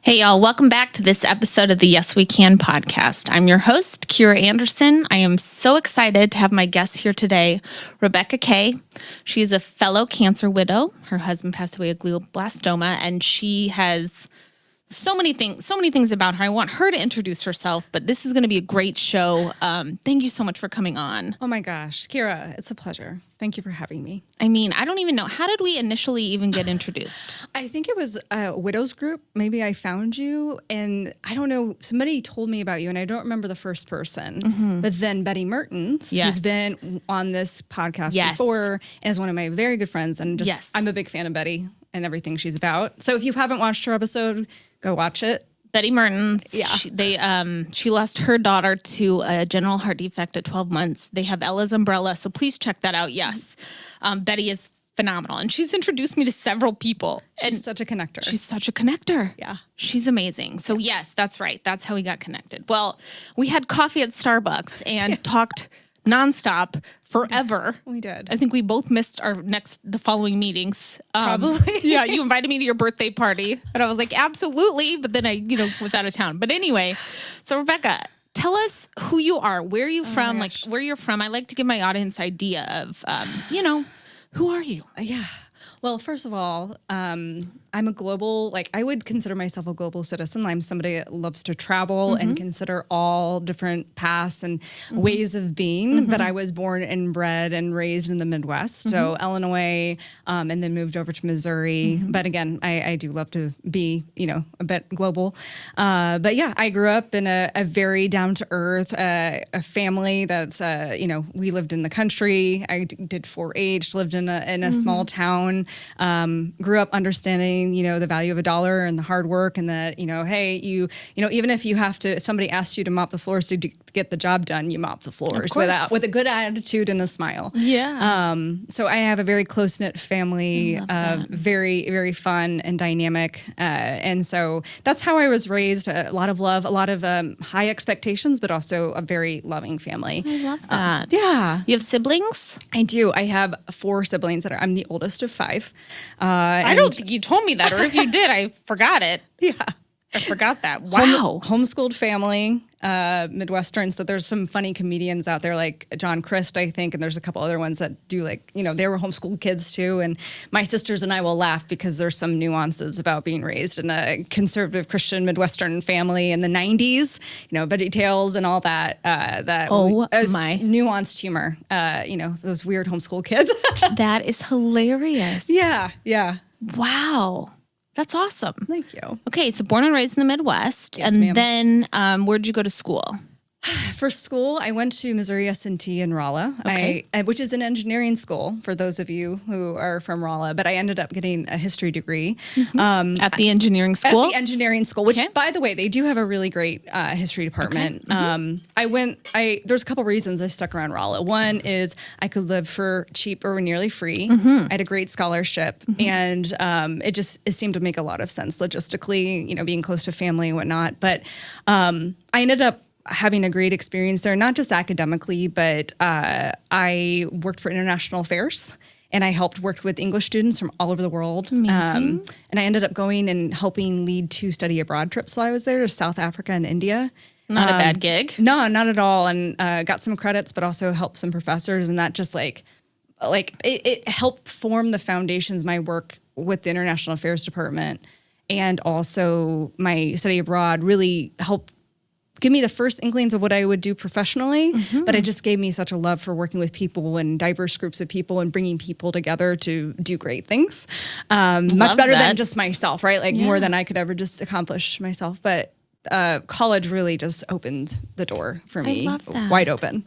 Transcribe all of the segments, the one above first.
Hey, y'all. Welcome back to this episode of the Yes We Can podcast. I'm your host, Kira Andersen. I am so excited to have my guest here today, Rebecca Kay. She is a fellow cancer widow. Her husband passed away of glioblastoma, and she has so many things about her. I want her to introduce herself, but this is going to be a great show. Thank you so much for coming on. Oh my gosh, Kira, it's a pleasure. Thank you for having me. I mean, I don't even know. How did we initially even get introduced? I think it was a widows group. Maybe I found you, and I don't know, somebody told me about you, and I don't remember the first person. But then Betty Mertens, who's been on this podcast before, and is one of my very good friends, and just I'm a big fan of Betty and everything she's about. So if you haven't watched her episode, go watch it. Betty Mertens, she lost her daughter to a genital heart defect at 12 months. They have Ella's Umbrella, so please check that out. Yes, Betty is phenomenal, and she's introduced me to several people. She's such a connector. She's such a connector. Yeah. She's amazing. So yes, that's right. That's how we got connected. Well, we had coffee at Starbucks and talked nonstop forever. We did. I think we both missed the following meetings. Probably. Yeah, you invited me to your birthday party, and I was like, absolutely. But then I, was out of town. But anyway, so Rebecca, tell us who you are. Where are you from? Like where you're from. I like to give my audience idea of, who are you? Yeah. Well, first of all, I'm a global, I would consider myself a global citizen. I'm somebody that loves to travel and consider all different paths and ways of being. But I was born and bred and raised in the Midwest, so Illinois, and then moved over to Missouri. But again, I do love to be, a bit global. But yeah, I grew up in a very down-to-earth a family that's, we lived in the country. I did 4-H, lived in a small town. Grew up understanding, the value of a dollar and the hard work, and that, hey, even if somebody asks you to mop the floors to get the job done, you mop the floors with a good attitude and a smile. Yeah. So I have a very close-knit family, very, very fun and dynamic. And so that's how I was raised. A lot of love, a lot of high expectations, but also a very loving family. I love that. Yeah. You have siblings? I do. I have 4 siblings I'm the oldest of 5. I don't think you told me that, or if you did, I forgot it. Yeah. I forgot that. Wow. Homeschooled family, Midwestern. So there's some funny comedians out there like John Christ, I think, and there's a couple other ones that do they were homeschooled kids too. And my sisters and I will laugh because there's some nuances about being raised in a conservative Christian Midwestern family in the 90s, Betty Tales and all that. My nuanced humor, those weird homeschool kids. That is hilarious. Yeah. Yeah. Wow. That's awesome. Thank you. Okay, so born and raised in the Midwest. Yes, and ma'am. Then where'd you go to school? For school, I went to Missouri S&T in Rolla, which is an engineering school for those of you who are from Rolla, but I ended up getting a history degree. At the engineering school? At the engineering school, which, by the way, they do have a really great history department. Okay. There's a couple reasons I stuck around Rolla. One is I could live for cheap or nearly free. I had a great scholarship, and it seemed to make a lot of sense logistically, being close to family and whatnot. But I ended up having a great experience there, not just academically, but I worked for international affairs, and I worked with English students from all over the world. Amazing. And I ended up going and helping lead 2 study abroad trips while I was there to South Africa and India. Not a bad gig. No, not at all. And got some credits, but also helped some professors, and that just it helped form the foundations, my work with the International Affairs Department, and also my study abroad really helped give me the first inklings of what I would do professionally, but it just gave me such a love for working with people and diverse groups of people and bringing people together to do great things. Much better than just myself, right? More than I could ever just accomplish myself. But college really just opened the door for me, wide open.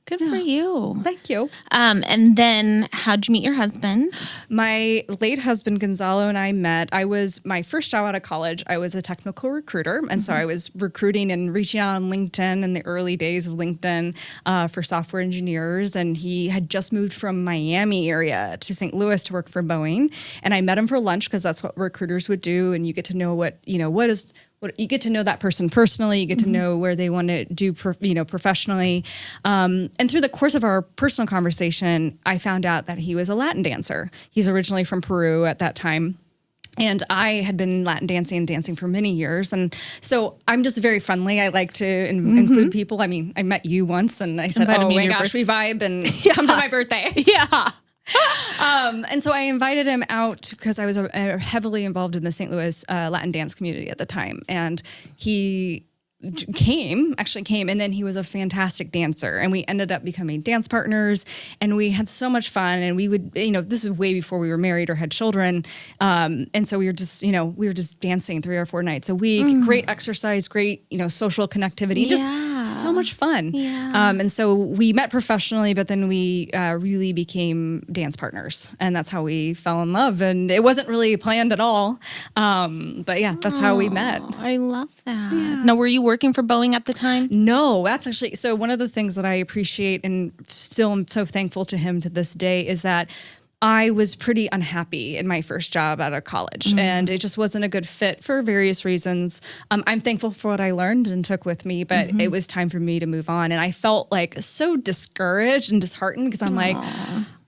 Good for you. Thank you. And then how'd you meet your husband? My late husband, Gonzalo, and I met. My first job out of college, I was a technical recruiter. And so I was recruiting and reaching out on LinkedIn in the early days of LinkedIn for software engineers. And he had just moved from Miami area to St. Louis to work for Boeing. And I met him for lunch because that's what recruiters would do. And you get to know what you get to know that person personally. You get to know where they want to do, professionally. And through the course of our personal conversation, I found out that he was a Latin dancer. He's originally from Peru at that time. And I had been Latin dancing for many years. And so I'm just very friendly. I like to include people. I mean, I met you once and I said, oh my gosh, we vibe and come to my birthday. Yeah. And so I invited him out because I was heavily involved in the St. Louis Latin dance community at the time. And he actually came, and then he was a fantastic dancer, and we ended up becoming dance partners, and we had so much fun. And we would, this is way before we were married or had children, and so we were just dancing 3 or 4 nights a week. Great exercise, great social connectivity, just so much fun. And so we met professionally, but then we really became dance partners, and that's how we fell in love. And it wasn't really planned at all, but yeah, that's how we met. I love that. Now, were you working for Boeing at the time? No, that's actually, so one of the things that I appreciate and still am so thankful to him to this day is that I was pretty unhappy in my first job out of college, and it just wasn't a good fit for various reasons. I'm thankful for what I learned and took with me, but it was time for me to move on. And I felt like so discouraged and disheartened because I'm like,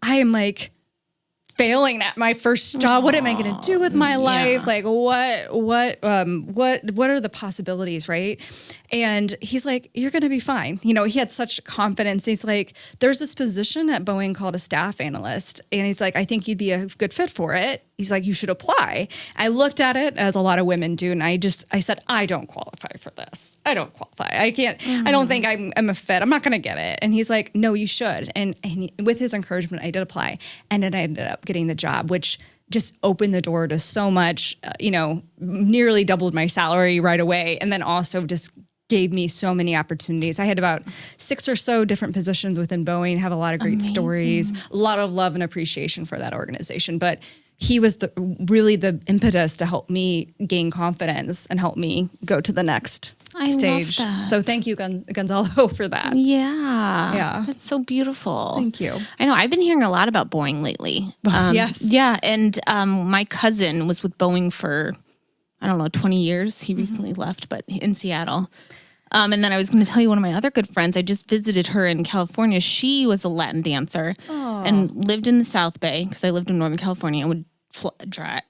I am like failing at my first job. What am I going to do with my life? Like what are the possibilities, right? And he's like, you're going to be fine. He had such confidence. He's like, there's this position at Boeing called a staff analyst. And he's like, I think you'd be a good fit for it. He's like, you should apply. I looked at it as a lot of women do. And I said, I don't qualify for this. I don't qualify. I can't, I don't think I'm a fit. I'm not going to get it. And he's like, no, you should. And with his encouragement, I did apply. And then I ended up getting the job, which just opened the door to so much, nearly doubled my salary right away. And then also just gave me so many opportunities. I had about 6 or so different positions within Boeing, have a lot of great stories, a lot of love and appreciation for that organization. But he was really the impetus to help me gain confidence and help me go to the next stage. Love that. So thank you, Gonzalo, for that. Yeah. That's so beautiful. Thank you. I know. I've been hearing a lot about Boeing lately. Yes. Yeah. And my cousin was with Boeing for, 20 years. He recently left, but in Seattle. And then I was going to tell you one of my other good friends. I just visited her in California. She was a Latin dancer and lived in the South Bay because I lived in Northern California and would drive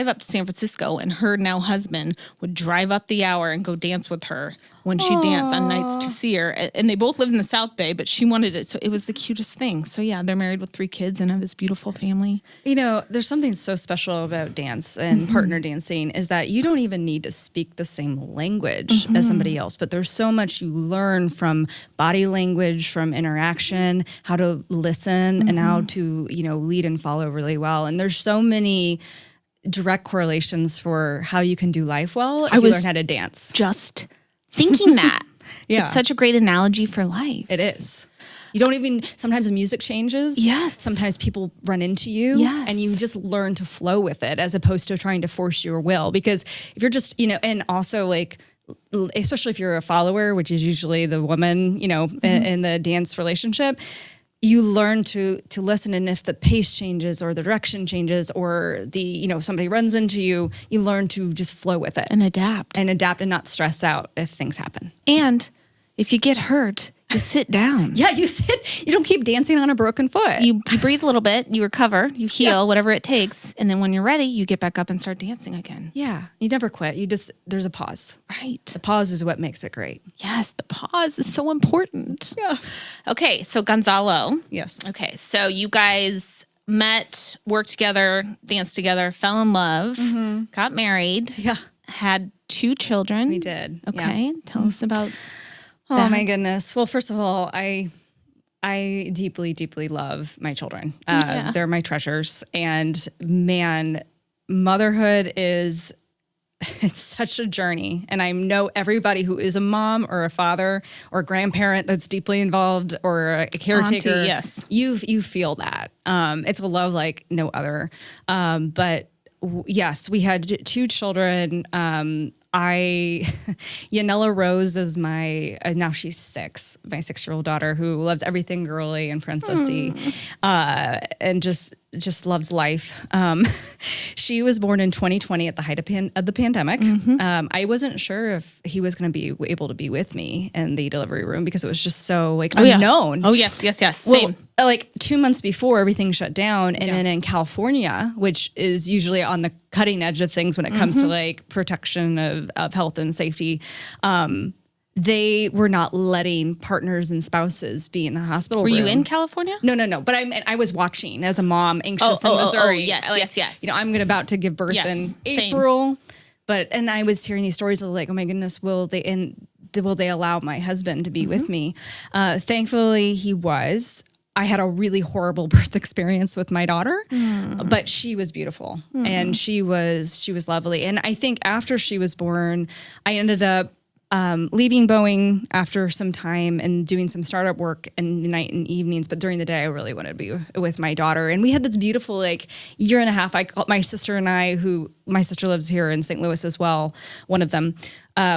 up to San Francisco, and her now husband would drive up the hour and go dance with her when she danced on nights to see her. And they both lived in the South Bay, but she wanted it. So it was the cutest thing. So yeah, they're married with 3 kids and have this beautiful family. There's something so special about dance and partner dancing is that you don't even need to speak the same language as somebody else, but there's so much you learn from body language, from interaction, how to listen and how to, lead and follow really well. And there's so many direct correlations for how you can do life well if you learn how to dance. Just thinking that. Yeah. It's such a great analogy for life. It is. You don't even, sometimes the music changes. Yes. Sometimes people run into you. Yes. And you just learn to flow with it as opposed to trying to force your will. Because if you're just, and also like, especially if you're a follower, which is usually the woman, in the dance relationship, you learn to listen, and if the pace changes or the direction changes or somebody runs into you, you learn to just flow with it And adapt and not stress out if things happen. And if you get hurt, you sit down. Yeah, you sit. You don't keep dancing on a broken foot. You breathe a little bit, you recover, you heal, whatever it takes, and then when you're ready, you get back up and start dancing again. Yeah, you never quit. There's a pause. Right. The pause is what makes it great. Yes, the pause is so important. Yeah. Okay, so Gonzalo. Yes. Okay, so you guys met, worked together, danced together, fell in love, got married, had 2 children. We did. Okay, Yeah. Tell us about Oh that. my goodness. Well, first of all, I deeply, deeply love my children. They're my treasures. And man, motherhood it's such a journey. And I know everybody who is a mom or a father or a grandparent that's deeply involved or a caretaker. Auntie, yes. You feel that. It's a love like no other. But yes, we had 2 children. Yanela Rose is now she's 6, my 6-year-old daughter who loves everything girly and princessy, and just loves life. She was born in 2020 at the height of the pandemic. I wasn't sure if he was going to be able to be with me in the delivery room because it was just so unknown. Oh, yes. Well, Same. like 2 months before everything shut down, and then in California, which is usually on the cutting edge of things when it comes to like protection of health and safety. They were not letting partners and spouses be in the hospital Were room. you in California? No. But I was watching as a mom, anxious in Missouri. Yes. You know, I'm about to give birth in Same. April. And I was hearing these stories of like, oh my goodness, will they allow my husband to be with me? Thankfully, he was. I had a really horrible birth experience with my daughter, but she was beautiful and she was lovely. And I think after she was born, I ended up leaving Boeing after some time and doing some startup work in the night and evenings. But during the day, I really wanted to be with my daughter. And we had this beautiful like year and a half. I called my sister and I, who my sister lives here in St. Louis as well, one of them.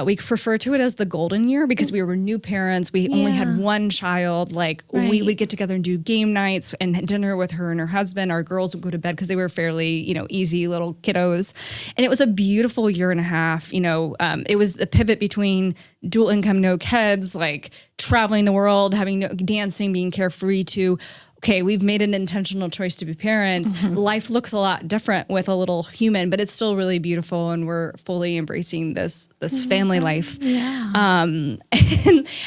We refer to it as the golden year because we were new parents. We only had one child. Like we would get together and do game nights and dinner with her and her husband. Our girls would go to bed because they were fairly, easy little kiddos. And it was a beautiful year and a half. It was the pivot between dual income, no kids, like traveling the world, dancing, being carefree to, okay, we've made an intentional choice to be parents. Life looks a lot different with a little human, but it's still really beautiful, and we're fully embracing this family life. Yeah.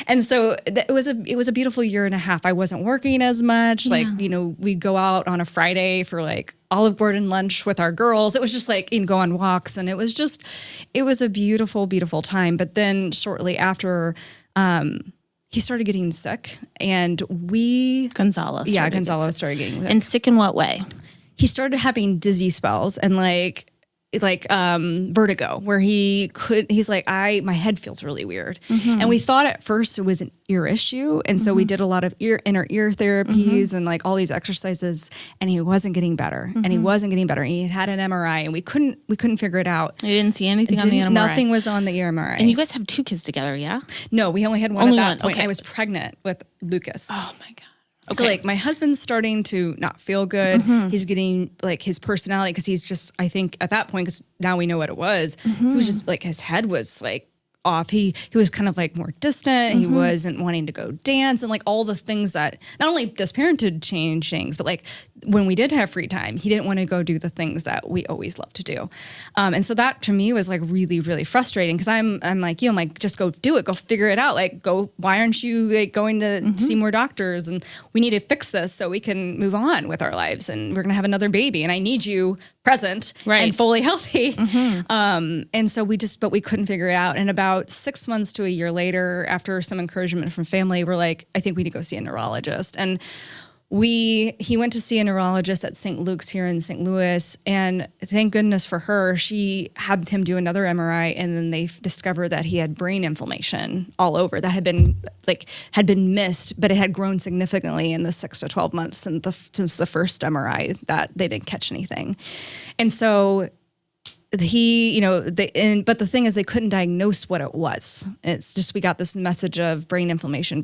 And so it was a beautiful year and a half. I wasn't working as much. Like, we'd go out on a Friday for like Olive Garden lunch with our girls. It was just like go on walks, and it was a beautiful, beautiful time. But then shortly after, he started getting sick, and Gonzalo started getting sick. And sick in what way? He started having dizzy spells and like vertigo, where he's like, my head feels really weird. And we thought at first it was an ear issue. And so we did a lot of inner ear therapies and like all these exercises, and he wasn't getting better. And he wasn't getting better. And he had an MRI, and we couldn't figure it out. You didn't see anything on the MRI? Nothing was on the MRI. And you guys have 2 kids together, yeah? No, we only had one at that point. Okay. I was pregnant with Lucas. Oh my God. Okay. So like my husband's starting to not feel good. He's getting like his personality, because he's just, I think at that point, because now we know what it was, he was just like, his head was like off. He was kind of like more distant. He wasn't wanting to go dance, and like all the things that not only does parenthood change things, but like when we did have free time, he didn't want to go do the things that we always love to do. And so that to me was like really, really frustrating, because I'm like, I'm like, just go do it, go figure it out. Like, why aren't you like going to see more doctors? And we need to fix this so we can move on with our lives, and we're going to have another baby, and I need you present and fully healthy. And so but we couldn't figure it out. And about 6 months to a year later, after some encouragement from family, we're like, I think we need to go see a neurologist. And he went to see a neurologist at St. Luke's here in St. Louis, and thank goodness for her, she had him do another MRI, and then they discovered that he had brain inflammation all over that had been missed, but it had grown significantly in the 6 to 12 months since the first MRI, that they didn't catch anything. And so but the thing is, they couldn't diagnose what it was. It's just, we got this message of brain inflammation.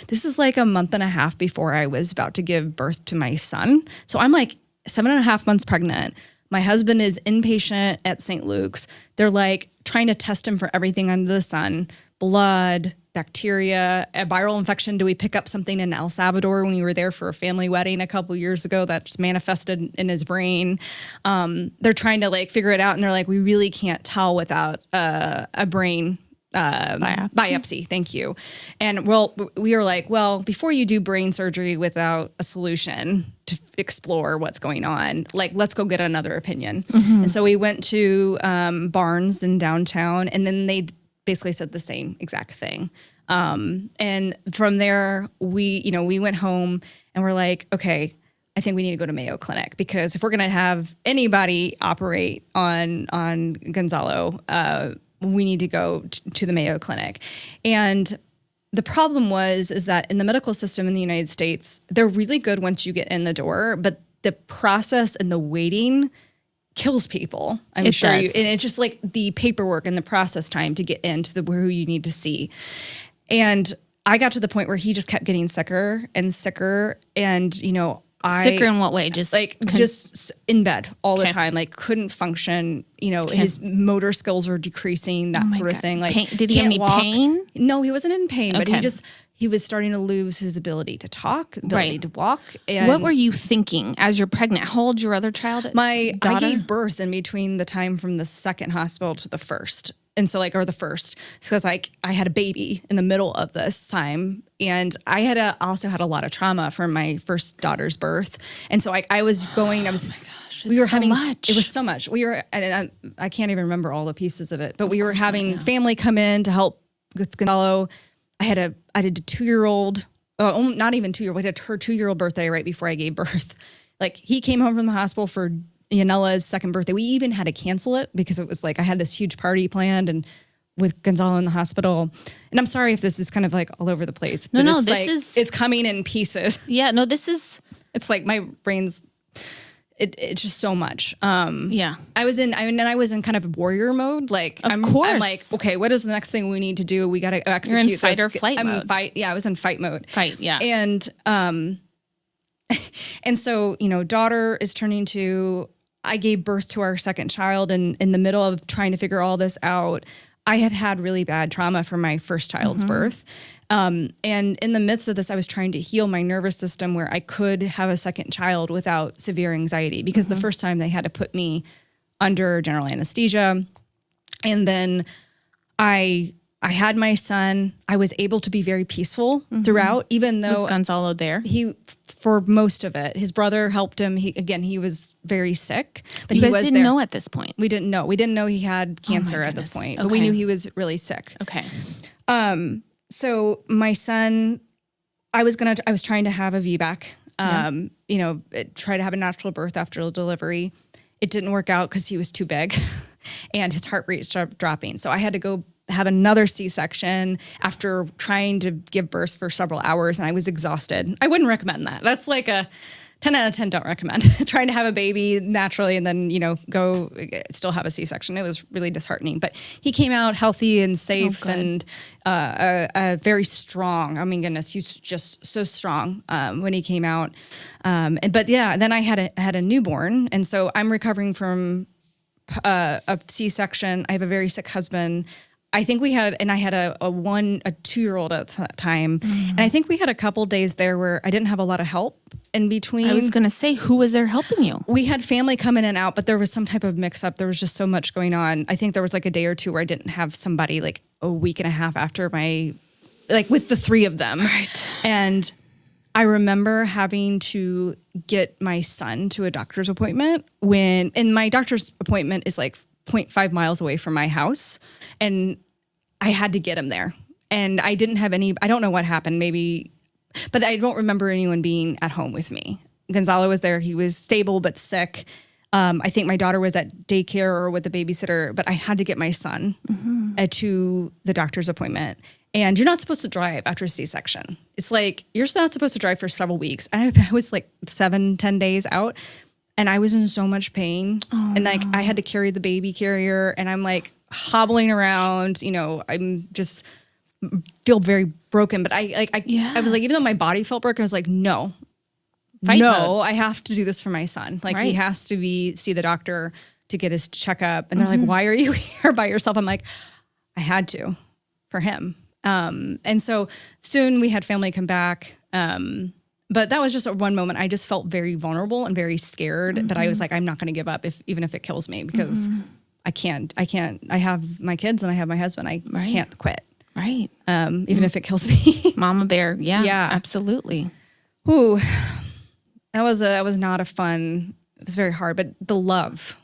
This is like a month and a half before I was about to give birth to my son. So I'm like 7.5 months pregnant. My husband is inpatient at St. Luke's. They're like trying to test him for everything under the sun: blood, bacteria, a viral infection. Do we pick up something in El Salvador when we were there for a family wedding a couple years ago that's manifested in his brain? They're trying to like figure it out, and they're like, we really can't tell without a brain biopsy. Thank you. And we were like, well, before you do brain surgery without a solution to explore what's going on, like, let's go get another opinion. And so we went to Barnes in downtown, and then they basically said the same exact thing. And from there, we went home, and we're like, okay, I think we need to go to Mayo Clinic, because if we're going to have anybody operate on Gonzalo, we need to go to the Mayo Clinic. And the problem is that in the medical system in the United States, they're really good once you get in the door, but the process and the waiting kills people. I'm sure you, and it's just like the paperwork and the process time to get into who you need to see. And I got to the point where he just kept getting sicker and sicker, and sicker in what way? Just just in bed all the time, like couldn't function. His motor skills were decreasing, that sort of thing. Like, did he have any pain? No, he wasn't in pain, but he was starting to lose his ability to talk, ability to walk. And what were you thinking as you're pregnant? How old your other child? I gave birth in between the time from the second hospital to the first. And so or the first, because I had a baby in the middle of this time. And I had also had a lot of trauma from my first daughter's birth. And so I was going, oh my gosh, we were so having, much. it was so much. We were, and I can't even remember all the pieces of it, but we were having family come in to help with Gonzalo. I did a 2-year-old, not even 2-year-old, we had her 2-year-old birthday right before I gave birth. Like he came home from the hospital for Yanella's second birthday. We even had to cancel it because it was like I had this huge party planned and with Gonzalo in the hospital. And I'm sorry if this is kind of like all over the place. But No, it's this is... It's coming in pieces. Yeah, no, this is... It's like my brain's... It's just so much. Yeah. I was in kind of warrior mode. Like, of course. I'm like, okay, what is the next thing we need to do? We got to execute. You're in fight or flight mode. I was in fight mode. Fight, yeah. And so, daughter is turning 2. I gave birth to our second child, and in the middle of trying to figure all this out, I had really bad trauma from my first child's birth. And in the midst of this, I was trying to heal my nervous system where I could have a second child without severe anxiety, because the first time they had to put me under general anesthesia. And then I had my son. I was able to be very peaceful throughout, even though... Was Gonzalo there? For most of it. His brother helped him. He was very sick. But you he guys was didn't there. know at this point? We didn't know. We didn't know he had cancer at this point. But we knew he was really sick. Okay. So my son, I was trying to have a VBAC, try to have a natural birth after delivery. It didn't work out because he was too big and his heart rate started dropping. So I had to go have another C-section after trying to give birth for several hours, and I was exhausted. I wouldn't recommend that. That's like a 10 out of 10 don't recommend. Trying to have a baby naturally and then, go still have a C-section. It was really disheartening. But he came out healthy and safe and very strong. I mean, goodness, he's just so strong when he came out. But then I had a newborn. And so I'm recovering from a C-section. I have a very sick husband. I think I had a 2-year-old at that time. And I think we had a couple days there where I didn't have a lot of help in between. I was going to say, who was there helping you? We had family come in and out, but there was some type of mix up. There was just so much going on. I think there was like a day or two where I didn't have somebody, like a week and a half after with the 3 of them. Right. And I remember having to get my son to a doctor's appointment and my doctor's appointment is like 0.5 miles away from my house, and I had to get him there. And I didn't have I don't know what happened, maybe, but I don't remember anyone being at home with me. Gonzalo was there. He was stable but sick. I think my daughter was at daycare or with the babysitter, but I had to get my son to the doctor's appointment. And you're not supposed to drive after a C-section. It's like, you're not supposed to drive for several weeks. And I was like 7-10 days out. And I was in so much pain. And I had to carry the baby carrier, and I'm like hobbling around, I'm just feel very broken. But I was like, even though my body felt broken, I was like, no, I have to do this for my son. Like he has to see the doctor to get his checkup. And they're like, why are you here by yourself? I'm like, I had to for him. And so soon we had family come back. But that was just one moment. I just felt very vulnerable and very scared. But I was like, I'm not going to give up even if it kills me, because I can't. I have my kids and I have my husband. I can't quit. Right. Even if it kills me. Mama bear. Yeah. Absolutely. Ooh, that was not a fun. It was very hard. But the love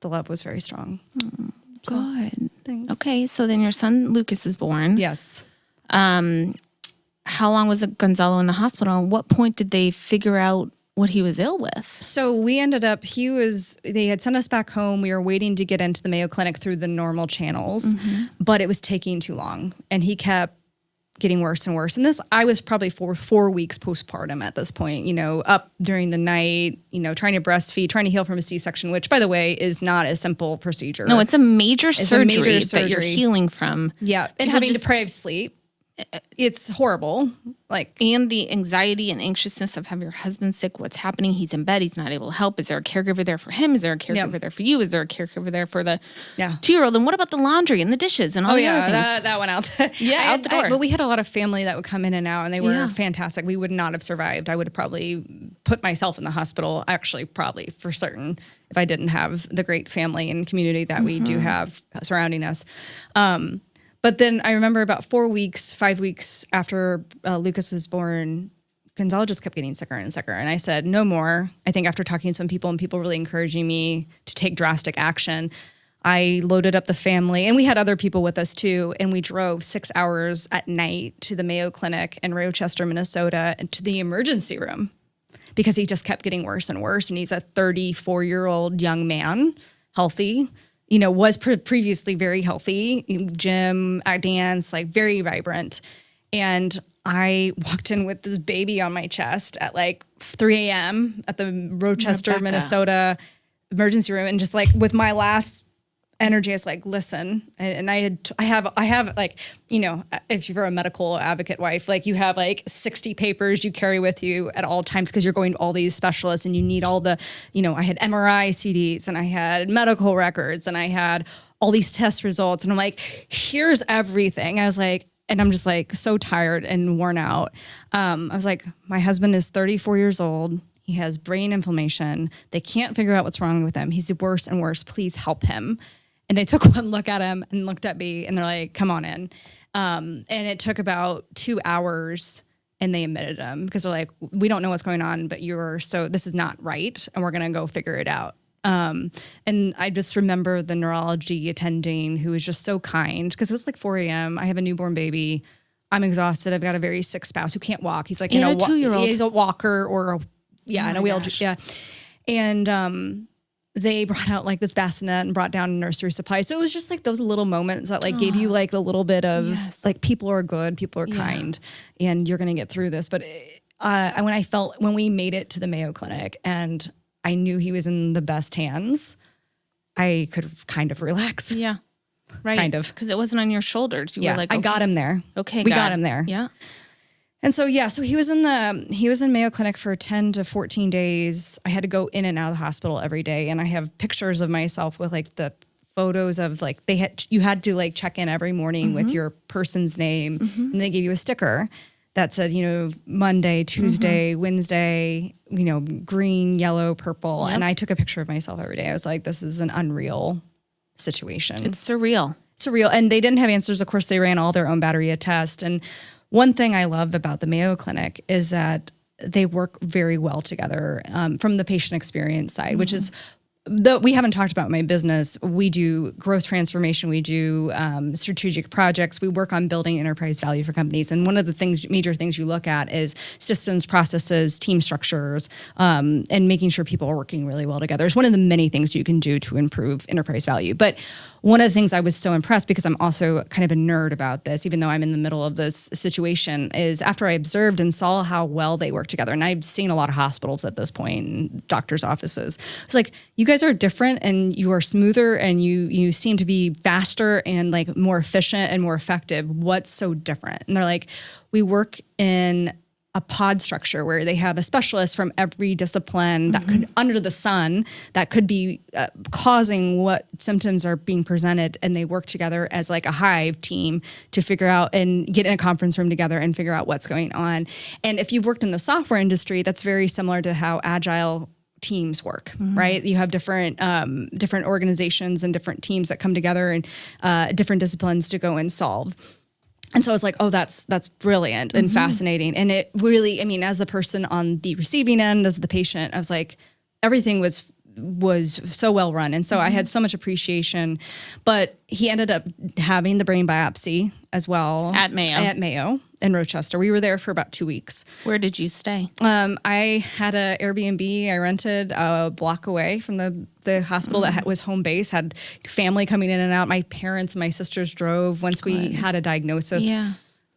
was very strong. Good. Thanks. Okay. So then your son Lucas is born. Yes. How long was Gonzalo in the hospital? At what point did they figure out what he was ill with? So we ended up, they had sent us back home. We were waiting to get into the Mayo Clinic through the normal channels, but it was taking too long. And he kept getting worse and worse. And I was probably 4 weeks postpartum at this point, up during the night, trying to breastfeed, trying to heal from a C-section, which, by the way, is not a simple procedure. No, it's a major surgery that you're healing from. Yeah. And having deprived sleep. it's horrible. Like, and the anxiety and anxiousness of having your husband sick. What's happening? He's in bed. He's not able to help. Is there a caregiver there for him? Is there a caregiver there for you? Is there a caregiver there for the 2-year-old? And what about the laundry and the dishes and all the other things? That went out. Out the door. But we had a lot of family that would come in and out, and they were fantastic. We would not have survived. I would have probably put myself in the hospital, actually, probably for certain, if I didn't have the great family and community that we do have surrounding us. But then I remember about 5 weeks after Lucas was born, Gonzalo just kept getting sicker and sicker. And I said, no more. I think after talking to some people and people really encouraging me to take drastic action, I loaded up the family. And we had other people with us too. And we drove 6 hours at night to the Mayo Clinic in Rochester, Minnesota, and to the emergency room because he just kept getting worse and worse. And he's a 34-year-old young man, healthy, was previously very healthy, gym, dance, like very vibrant. And I walked in with this baby on my chest at like 3 a.m. at the Rochester, Minnesota emergency room. And just like with my last energy, I was like, listen, and I have like, if you're a medical advocate wife, like you have like 60 papers you carry with you at all times because you're going to all these specialists and you need all the, I had MRI CDs and I had medical records and I had all these test results. And I'm like, here's everything. I was like, and I'm just like so tired and worn out. I was like, my husband is 34 years old. He has brain inflammation. They can't figure out what's wrong with him. He's worse and worse. Please help him. And they took one look at him and looked at me and they're like, come on in. And it took about 2 hours and they admitted him because they're like, we don't know what's going on, but this is not right. And we're going to go figure it out. And I just remember the neurology attending who was just so kind because it was like 4 a.m. I have a newborn baby. I'm exhausted. I've got a very sick spouse who can't walk. He's like, a 2-year-old. He's a walker or in a wheelchair. Yeah. And, they brought out like this bassinet and brought down nursery supplies. So it was just like those little moments that like gave you like a little bit of like people are good, people are kind, and you're going to get through this. But when we made it to the Mayo Clinic and I knew he was in the best hands, I could kind of relax. Yeah. Right. Kind of. Because it wasn't on your shoulders. You were like, I got him there. Okay. We got him there. Yeah. And so, so he was in Mayo Clinic for 10 to 14 days. I had to go in and out of the hospital every day. And I have pictures of myself with like the photos of like, you had to like check in every morning with your person's name. And they gave you a sticker that said, Monday, Tuesday, Wednesday, green, yellow, purple. Yep. And I took a picture of myself every day. I was like, this is an unreal situation. It's surreal. And they didn't have answers. Of course, they ran all their own battery of tests. And one thing I love about the Mayo Clinic is that they work very well together from the patient experience side, which is we haven't talked about my business. We do growth transformation. We do strategic projects. We work on building enterprise value for companies. And one of the major things you look at is systems, processes, team structures, and making sure people are working really well together. It's one of the many things you can do to improve enterprise value. But one of the things I was so impressed, because I'm also kind of a nerd about this, even though I'm in the middle of this situation, is after I observed and saw how well they work together, and I've seen a lot of hospitals at this point, and doctors' offices, it's like, you guys are different and you are smoother and you seem to be faster and like more efficient and more effective. What's so different? And they're like, we work in a pod structure where they have a specialist from every discipline that could, under the sun, that could be causing what symptoms are being presented, and they work together as like a hive team to figure out and get in a conference room together and figure out what's going on. And if you've worked in the software industry, that's very similar to how agile teams work, right? You have different organizations and different teams that come together and different disciplines to go and solve. And so I was like, oh, that's brilliant and fascinating. And it really, I mean, as the person on the receiving end, as the patient, I was like, everything was so well run. And so I had so much appreciation. But he ended up having the brain biopsy as well. At Mayo in Rochester. We were there for about 2 weeks. Where did you stay? I had an Airbnb I rented a block away from the hospital that was home base, had family coming in and out. My parents and my sisters drove. Once we had a diagnosis,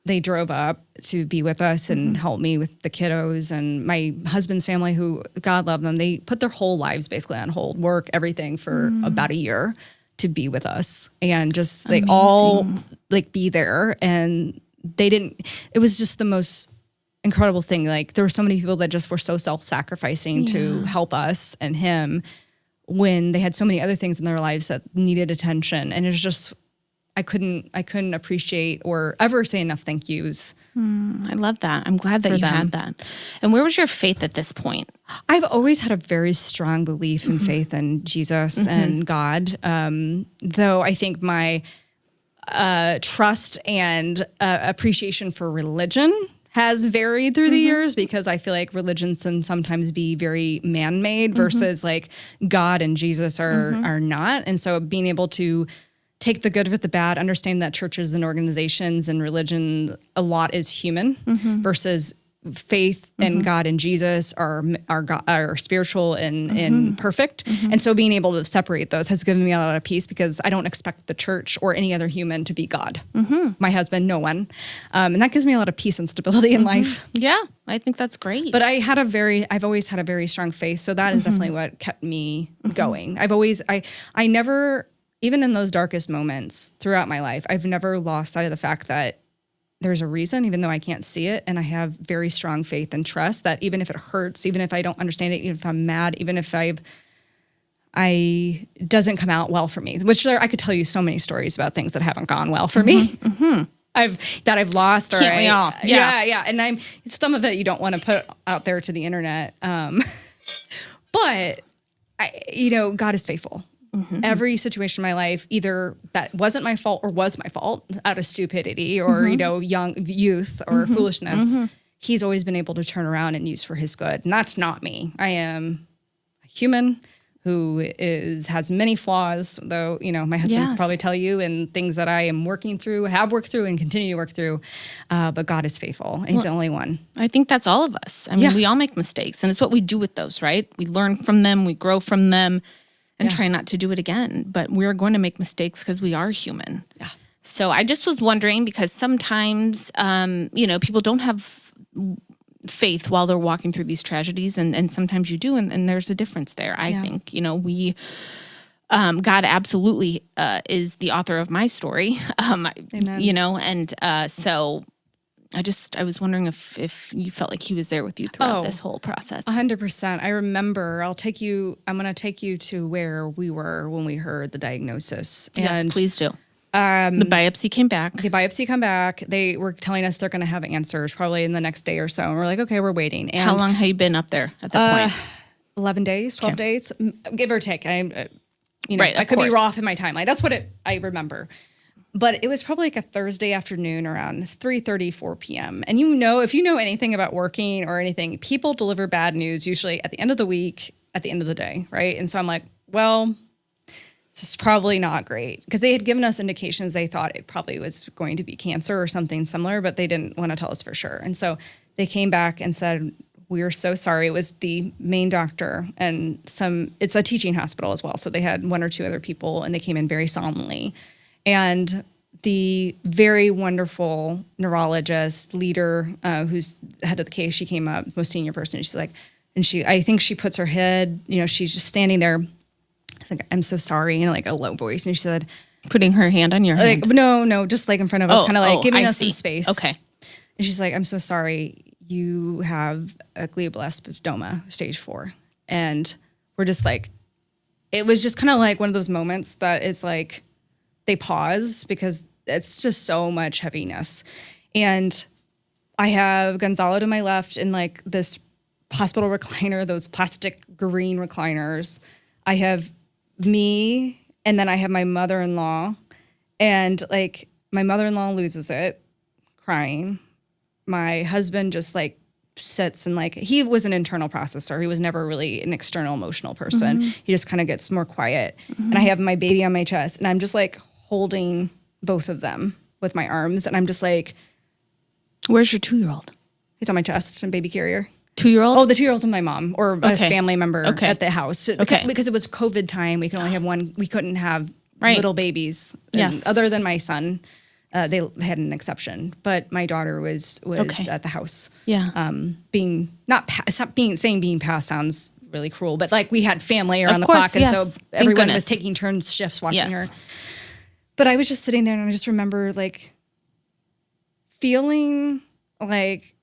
they drove up to be with us and help me with the kiddos. And my husband's family, who, God love them, they put their whole lives basically on hold, work, everything for about a year to be with us. And just, they all like be there. And it was just the most incredible thing. Like there were so many people that just were so self-sacrificing to help us and him when they had so many other things in their lives that needed attention. And it was just, I couldn't appreciate or ever say enough thank yous. I love that. I'm glad that you had that. And where was your faith at this point? I've always had a very strong belief in faith in Jesus and God. Though I think my trust and appreciation for religion has varied through the years, because I feel like religion can sometimes be very man-made versus like God and Jesus are not. And so being able to take the good with the bad, understand that churches and organizations and religion, a lot is human versus faith and God and Jesus are spiritual and perfect. And so being able to separate those has given me a lot of peace, because I don't expect the church or any other human to be God. My husband, no one. And that gives me a lot of peace and stability in life. Yeah, I think that's great. But I've always had a very strong faith. So that is definitely what kept me going. I never, even in those darkest moments throughout my life, I've never lost sight of the fact that there's a reason, even though I can't see it. And I have very strong faith and trust that even if it hurts, even if I don't understand it, even if I'm mad, even if I doesn't come out well for me, which I could tell you so many stories about things that haven't gone well for me. I've lost, or Can't we all? Yeah. And some of it you don't want to put out there to the internet. But God is faithful. Every situation in my life, either that wasn't my fault or was my fault out of stupidity or, young youth or foolishness, he's always been able to turn around and use for his good. And that's not me. I am a human who has many flaws, though, my husband would probably tell you, and things that I am working through, have worked through, and continue to work through. But God is faithful. And he's the only one. I think that's all of us. I mean, we all make mistakes, and it's what we do with those, right? We learn from them, we grow from them, and try not to do it again. But we're going to make mistakes because we are human. Yeah. So I just was wondering, because sometimes, people don't have faith while they're walking through these tragedies, and sometimes you do, and there's a difference there. I think, we, God absolutely is the author of my story. Amen. So I was wondering if you felt like he was there with you throughout this whole process. 100%. I remember. I'm going to take you to where we were when we heard the diagnosis. Yes, please do. The biopsy came back. They were telling us they're going to have answers probably in the next day or so. And we're like, okay, we're waiting. And how long have you been up there at that point? 11 days, 12 days, give or take. Right, I could be off in my timeline. That's what I remember. But it was probably like a Thursday afternoon around 3:30, 4 p.m. And if you know anything about working or anything, people deliver bad news usually at the end of the week, at the end of the day, right? And so I'm like, well, this is probably not great, because they had given us indications they thought it probably was going to be cancer or something similar, but they didn't want to tell us for sure. And so they came back and said, we're so sorry. It was the main doctor and it's a teaching hospital as well. So they had one or two other people, and they came in very solemnly. And the very wonderful neurologist leader, who's head of the case, she came up, most senior person. She's like, I think she puts her head, she's just standing there. It's like, I'm so sorry, in like a low voice. And she said, putting her hand on your hand. No, just like in front of us, kind of like giving us some space. Okay. And she's like, I'm so sorry. You have a glioblastoma, stage 4. And we're just like, it was just kind of like one of those moments that is like, they pause because it's just so much heaviness. And I have Gonzalo to my left in like this hospital recliner, those plastic green recliners. I have me, and then I have my mother-in-law, and like my mother-in-law loses it, crying. My husband just like sits and like, he was an internal processor. He was never really an external emotional person. He just kind of gets more quiet. And I have my baby on my chest, and I'm just like holding both of them with my arms. And I'm just like, where's your 2-year-old? He's on my chest and baby carrier. 2-year-old? Oh, the 2-year-old's with my mom or a family member at the house. Okay. Because it was COVID time. We could only have one. We couldn't have little babies. Yes. Other than my son, they had an exception. But my daughter was at the house. Yeah. Being passed sounds really cruel, but like we had family around the clock, and so everyone was taking turns shifts watching her. But I was just sitting there, and I just remember like feeling like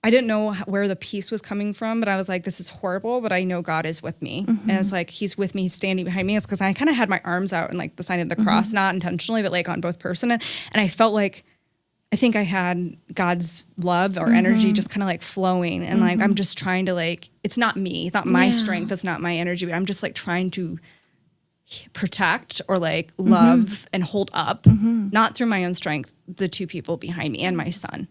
I didn't know where the peace was coming from, but I was like, this is horrible, but I know God is with me. And it's like, he's with me, he's standing behind me. It's because I kind of had my arms out in like the sign of the cross, not intentionally, but like on both person. And I felt like, I think I had God's love or energy just kind of like flowing. And like, I'm just trying to like, it's not me, it's not my strength, it's not my energy, but I'm just like trying to protect or like love and hold up, not through my own strength, the two people behind me and my son.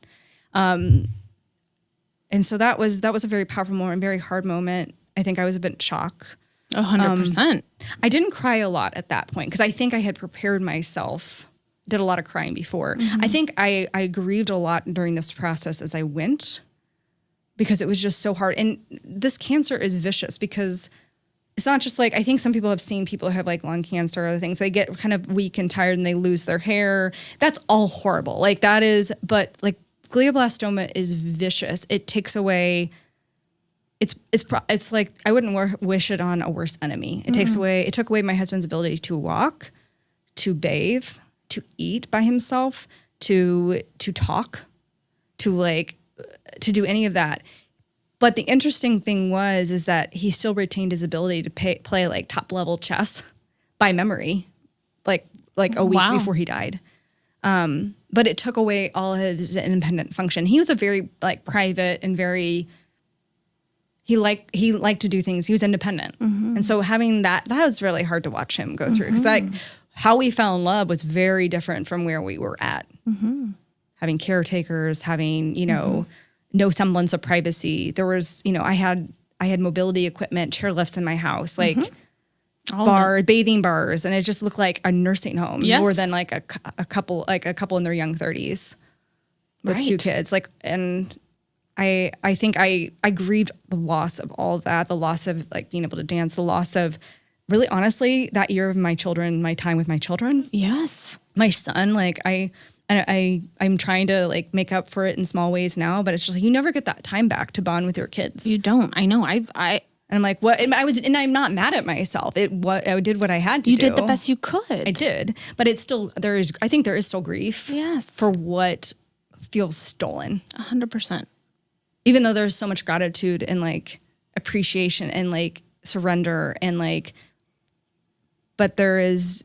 And so that was a very powerful moment, very hard moment. I think I was a bit shocked. 100%. I didn't cry a lot at that point because I think I had prepared myself, did a lot of crying before. I think I grieved a lot during this process as I went because it was just so hard. And this cancer is vicious because it's not just like, I think some people have seen people who have like lung cancer or other things. They get kind of weak and tired and they lose their hair. That's all horrible. Like that is, but like, glioblastoma is vicious. It takes away. It's like I wouldn't wish it on a worse enemy. It took away my husband's ability to walk, to bathe, to eat by himself, to talk, to do any of that. But the interesting thing is that he still retained his ability to play like top level chess by memory, like a week before he died. But it took away all his independent function. He was a very like private and very, he liked to do things. He was independent. And so having that was really hard to watch him go through. Cause like how we fell in love was very different from where we were at. Having caretakers, having, no semblance of privacy. There was, I had mobility equipment, chairlifts in my house, like bathing bars, and it just looked like a nursing home more than like a couple in their young 30s with two kids. Like, and I think I grieved the loss of all of that, the loss of like being able to dance, the loss of really honestly that year of my time with my children. Yes. My son, like I'm trying to like make up for it in small ways now, but it's just like, you never get that time back to bond with your kids. You don't. I know. And I'm like, what? And I'm not mad at myself. I did what I had to do. You did the best you could. I did, but it's still, I think there is still grief. Yes. For what feels stolen. 100%. Even though there's so much gratitude and like appreciation and like surrender and like, but there's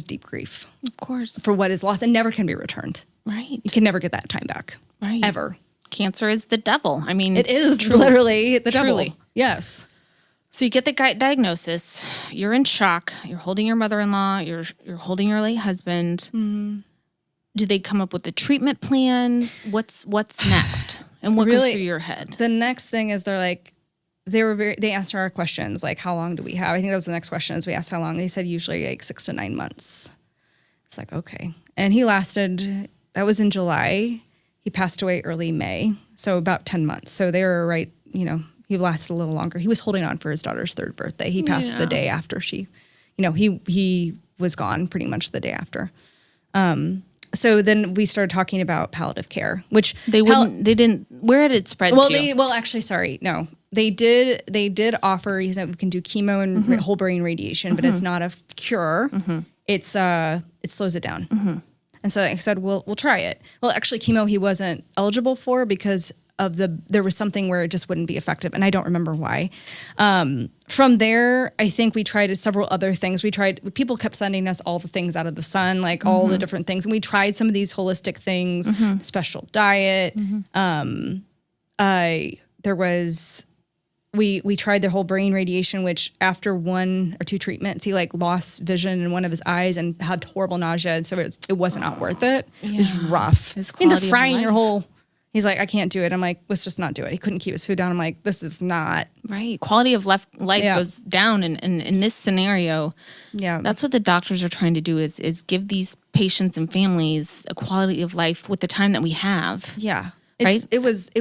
deep grief. Of course. For what is lost and never can be returned. Right. You can never get that time back. Right. Ever. Cancer is the devil. I mean, it is literally the devil. Yes. So you get the diagnosis, you're in shock, you're holding your mother-in-law, you're holding your late husband. Do they come up with a treatment plan? What's next? And what goes through your head? The next thing is they asked our questions, like how long do we have? I think that was the next question is we asked how long. They said usually like 6 to 9 months. It's like, okay. And that was in July. He passed away early May. So about 10 months. So they were right, he lasted a little longer. He was holding on for his daughter's 3rd birthday. He passed the day after he was gone pretty much the day after. So then we started talking about palliative care, which they didn't, where did it spread to? Actually, sorry, no. They did offer, we can do chemo and whole brain radiation, but it's not a cure. It slows it down. And so I said, we'll try it. Well, actually chemo he wasn't eligible for because there was something where it just wouldn't be effective. And I don't remember why. From there, I think we tried several other things. People kept sending us all the things out of the sun, like all the different things. And we tried some of these holistic things, special diet. We tried the whole brain radiation, which after 1 or 2 treatments, he like lost vision in one of his eyes and had horrible nausea. And so it was not worth it. It was rough. The frying your whole. He's like, I can't do it. I'm like, let's just not do it. He couldn't keep his food down. I'm like, this is not. Right. Quality of life goes down in this scenario. Yeah. That's what the doctors are trying to do is give these patients and families a quality of life with the time that we have. Yeah. Right. It was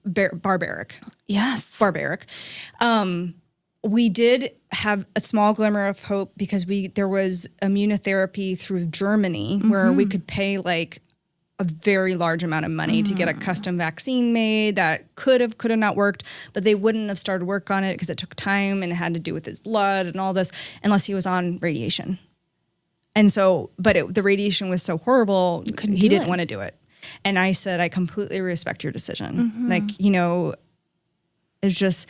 barbaric. Yes. Barbaric. We did have a small glimmer of hope because there was immunotherapy through Germany where we could pay like a very large amount of money to get a custom vaccine made that could have not worked, but they wouldn't have started work on it because it took time and it had to do with his blood and all this unless he was on radiation. And so, but the radiation was so horrible, he didn't want to do it. And I said, I completely respect your decision. Like, it's just,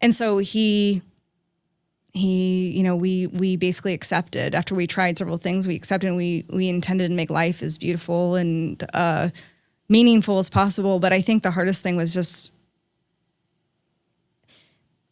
and so we basically accepted after we tried several things, we accepted and we intended to make life as beautiful and meaningful as possible. But I think the hardest thing was just,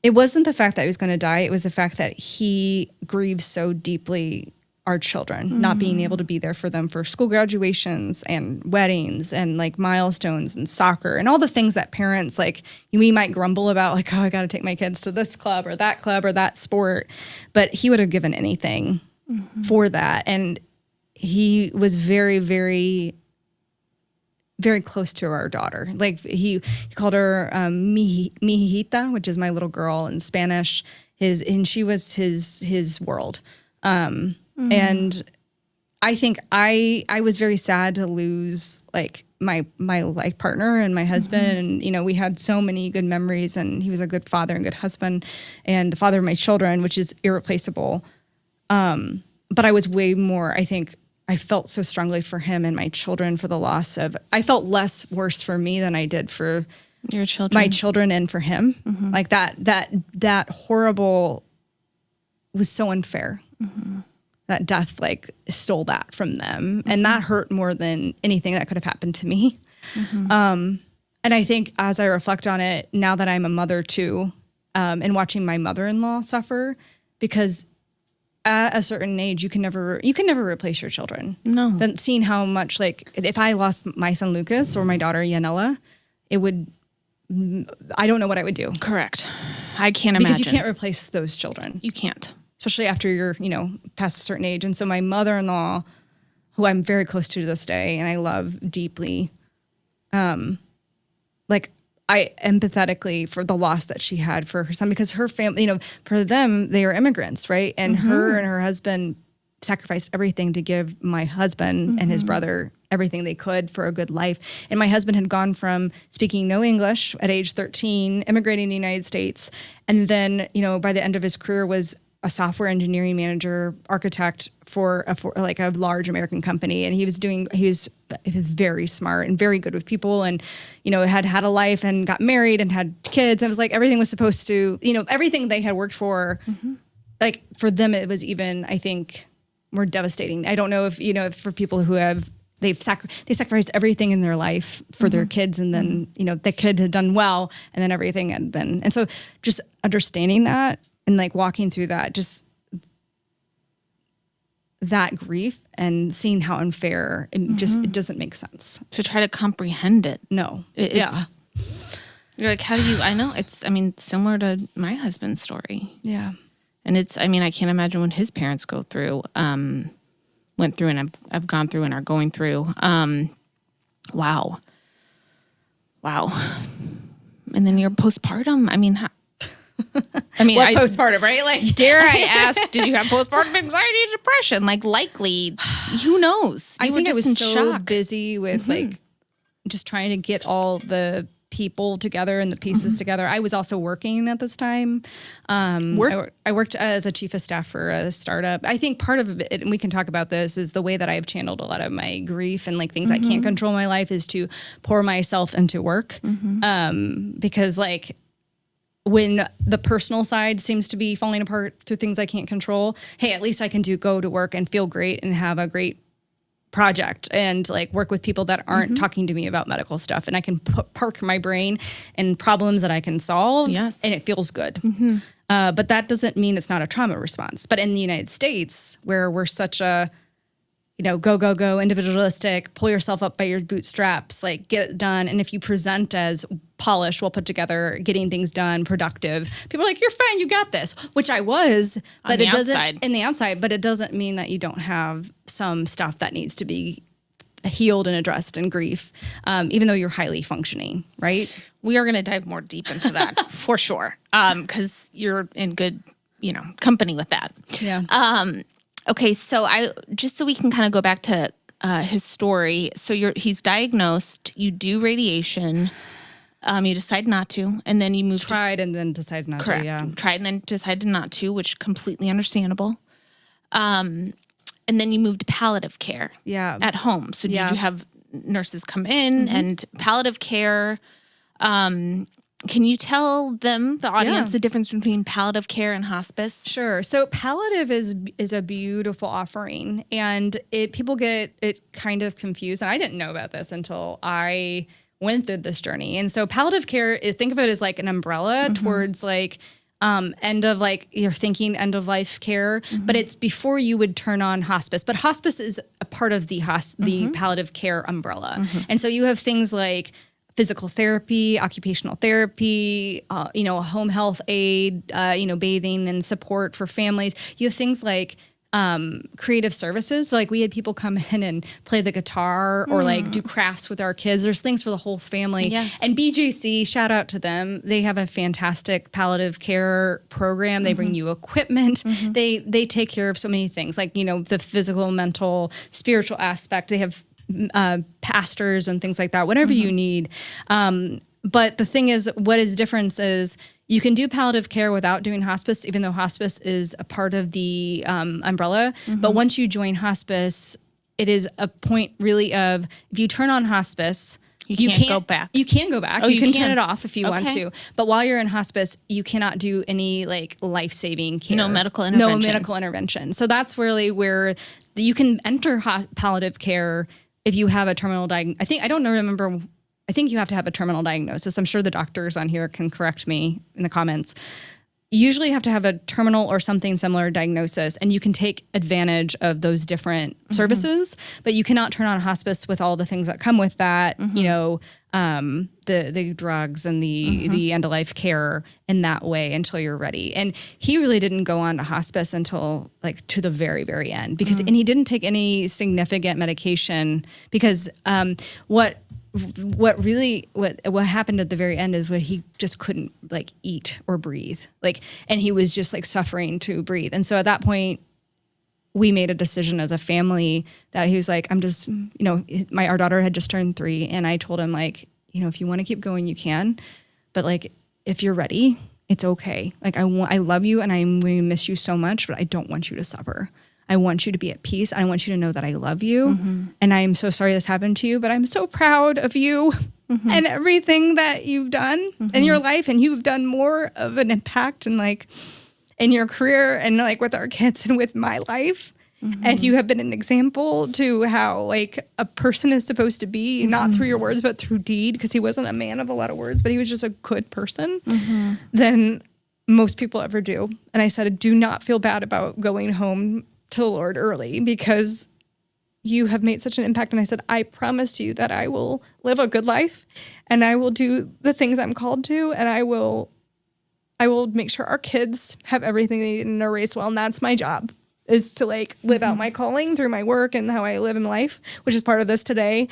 it wasn't the fact that he was going to die. It was the fact that he grieves so deeply our children, not being able to be there for them for school graduations and weddings and like milestones and soccer and all the things that parents, like, we might grumble about, like, oh, I got to take my kids to this club or that sport. But he would have given anything for that. And he was very, very, very close to our daughter. Like he called her mi hijita, which is my little girl in Spanish. And she was his world. And I think I was very sad to lose like my life partner and my husband. And, we had so many good memories, and he was a good father and good husband and the father of my children, which is irreplaceable. But I was way more, I think I felt so strongly for him and my children for the loss of, I felt less worse for me than I did for your children, my children and for him. Like that horrible was so unfair. That death like stole that from them. And that hurt more than anything that could have happened to me. And I think as I reflect on it, now that I'm a mother too, and watching my mother-in-law suffer, because at a certain age, you can never replace your children. No. But seeing how much, like, if I lost my son Lucas or my daughter Yanela, I don't know what I would do. Correct. I can't imagine. Because you can't replace those children. You can't. Especially after you're, past a certain age. And so my mother-in-law, who I'm very close to this day and I love deeply, like, I empathetically for the loss that she had for her son, because her family, for them, they are immigrants, right? And her and her husband sacrificed everything to give my husband and his brother everything they could for a good life. And my husband had gone from speaking no English at age 13, immigrating to the United States, and then, by the end of his career was a software engineering manager, architect for a large American company. And he was very smart and very good with people, and, had a life and got married and had kids. And it was like, everything was supposed to, everything they had worked for, like for them, it was even, I think, more devastating. I don't know if, if for people who they sacrificed everything in their life for their kids, and then, the kid had done well, and then everything had been. And so just understanding that, and like walking through that, just that grief and seeing how unfair it doesn't make sense. To try to comprehend it. No. You're like, how do you, I know it's similar to my husband's story. Yeah. And I can't imagine what his parents went through and I've gone through and are going through. Wow. And then you're postpartum. Postpartum, right? Like, dare I ask, did you have postpartum anxiety and depression? Like, likely, who knows? I think I was so shock. busy with like just trying to get all the people together and the pieces together. I was also working at this time. I worked as a chief of staff for a startup. I think part of it, and we can talk about this, is the way that I've channeled a lot of my grief and like things I can't control in my life is to pour myself into work. Because like, when the personal side seems to be falling apart through things I can't control, hey, at least I can go to work and feel great and have a great project and like work with people that aren't talking to me about medical stuff. And I can park my brain in problems that I can solve. Yes. And it feels good. But that doesn't mean it's not a trauma response. But in the United States, where we're such a, go, individualistic, pull yourself up by your bootstraps, like get it done. And if you present as polished, well put together, getting things done, productive, people are like, you're fine, you got this, which I was, but it doesn't in the outside, but it doesn't mean that you don't have some stuff that needs to be healed and addressed in grief, even though you're highly functioning, right? We are going to dive more deep into that for sure. Because you're in good, company with that. Yeah. Okay, so just so we can kind of go back to his story. So he's diagnosed. You do radiation. You decide not to, and then you move. Tried and then decided not to. Yeah. Tried and then decided not to, which completely understandable. And and then you moved to palliative care at home. So did you have nurses come in and palliative care? Can you tell them, the audience, the difference between palliative care and hospice? Sure. So palliative is a beautiful offering, and people get it kind of confused. And I didn't know about this until I went through this journey. And so palliative care, think of it as like an umbrella towards like end of life care, but it's before you would turn on hospice. But hospice is a part of the palliative care umbrella, and so you have things like physical therapy, occupational therapy, home health aid, bathing and support for families. You have things like creative services. So like we had people come in and play the guitar or like do crafts with our kids. There's things for the whole family. Yes. And BJC, shout out to them. They have a fantastic palliative care program. They bring you equipment. They take care of so many things, like, the physical, mental, spiritual aspect. They have pastors and things like that, whatever you need. But the thing is, what is different is you can do palliative care without doing hospice, even though hospice is a part of the umbrella. But once you join hospice, it is a point really of, if you turn on hospice, you can't go back. You can go back. Oh, you can turn it off if you want to. But while you're in hospice, you cannot do any like life-saving care. No medical intervention. No medical intervention. So that's really where you can enter palliative care if you have a terminal diagnosis. I think you have to have a terminal diagnosis. I'm sure the doctors on here can correct me in the comments. You usually have to have a terminal or something similar diagnosis, and you can take advantage of those different services, but you cannot turn on hospice with all the things that come with that, the drugs and the end-of-life care in that way until you're ready. And he really didn't go on to hospice until like to the very, very end, because and he didn't take any significant medication, because what happened at the very end is he just couldn't like eat or breathe, and he was just like suffering to breathe. And so at that point, we made a decision as a family that he was like, our daughter had just turned 3, and I told him, like, if you want to keep going, you can, but like, if you're ready, it's okay. Like, I love you, and I'm going to miss you so much, but I don't want you to suffer. I want you to be at peace. I want you to know that I love you. And I'm so sorry this happened to you, but I'm so proud of you and everything that you've done in your life. And you've done more of an impact in your career and like with our kids and with my life. And you have been an example to how like a person is supposed to be, not through your words, but through deed, because he wasn't a man of a lot of words, but he was just a good person than most people ever do. And I said, do not feel bad about going home to the Lord early, because you have made such an impact. And I said, I promise you that I will live a good life, and I will do the things I'm called to, and I will make sure our kids have everything they need and are raised well. And that's my job, is to like live out my calling through my work and how I live in life, which is part of this today,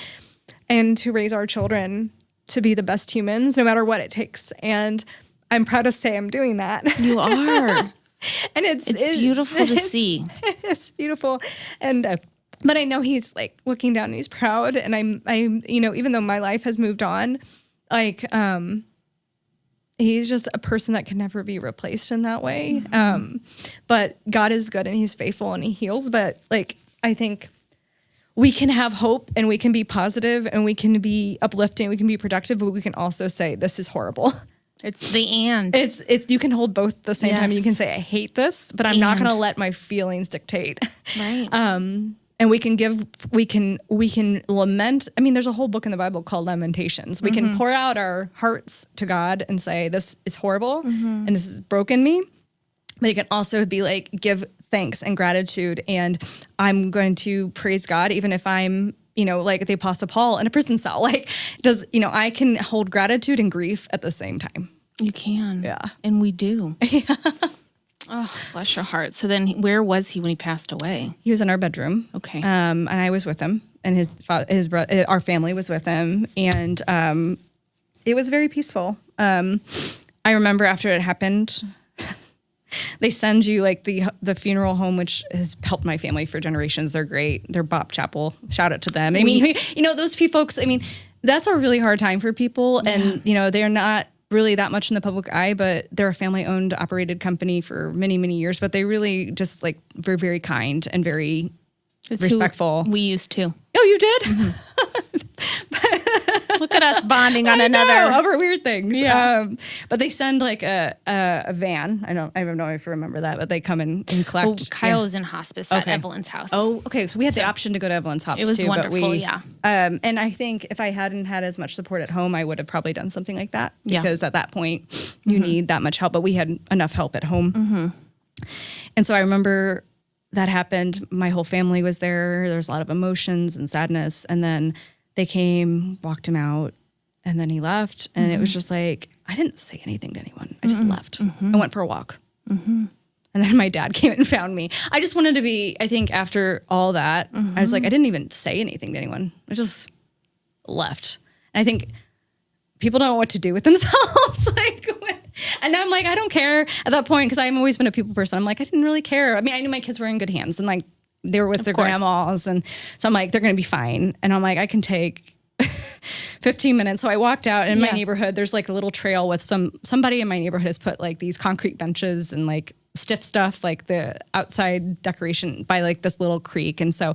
and to raise our children to be the best humans, no matter what it takes. And I'm proud to say I'm doing that. You are. And it's beautiful to see. It's beautiful. And but I know he's like looking down and he's proud. And I'm even though my life has moved on, like he's just a person that can never be replaced in that way. But God is good, and he's faithful, and he heals. But like, I think we can have hope, and we can be positive, and we can be uplifting, we can be productive, but we can also say this is horrible. It's the and. It's you can hold both at the same time. You can say, I hate this, but I'm not going to let my feelings dictate. Right. And we can lament. I mean, there's a whole book in the Bible called Lamentations. We can pour out our hearts to God and say, this is horrible and this has broken me. But you can also be like, give thanks and gratitude. And I'm going to praise God, even if I'm, like the Apostle Paul in a prison cell. Like, I can hold gratitude and grief at the same time. You can. Yeah. And we do. Yeah. Oh, bless your heart. So then where was he when he passed away? He was in our bedroom. Okay. And I was with him, and our family was with him. And it was very peaceful. I remember after it happened, they send you like the funeral home, which has helped my family for generations. They're great. They're Bop Chapel. Shout out to them. I mean, those folks, I mean, that's a really hard time for people. And, they're not really that much in the public eye, but they're a family-owned, operated company for many, many years. But they really just like were very kind and very It's respectful. We used to. Oh, you did? Look at us bonding on another. Over weird things. Yeah. But they send like a van. I don't know if you remember that, but they come and collect. Oh, Kyle was in hospice at Evelyn's house. Oh, okay. So we had the option to go to Evelyn's house. It was too, wonderful. But yeah. And I think if I hadn't had as much support at home, I would have probably done something like that. Because at that point, you need that much help. But we had enough help at home. And so I remember that happened. My whole family was there. There was a lot of emotions and sadness. And then they came, walked him out, and then he left. And it was just like, I didn't say anything to anyone. I just left. I went for a walk. And then my dad came and found me. I just wanted to be, I think after all that, I was like, I didn't even say anything to anyone. I just left. And I think people don't know what to do with themselves. And I'm like, I don't care at that point, because I've always been a people person. I'm like, I didn't really care. I mean, I knew my kids were in good hands, and like they were with their grandmas, and so I'm like, they're gonna be fine. And I'm like, I can take 15 minutes. So I walked out in my neighborhood. There's like a little trail with somebody in my neighborhood has put like these concrete benches and like stiff stuff, like the outside decoration by like this little creek. And so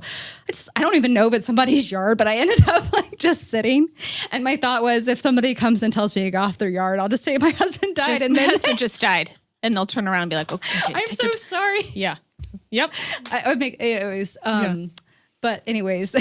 I don't even know if it's somebody's yard, but I ended up like just sitting. And my thought was, if somebody comes and tells me to go off their yard, I'll just say my husband died. My husband just died. And they'll turn around and be like, okay, I'm so sorry. Yeah. Yep. I would make it was, but anyways,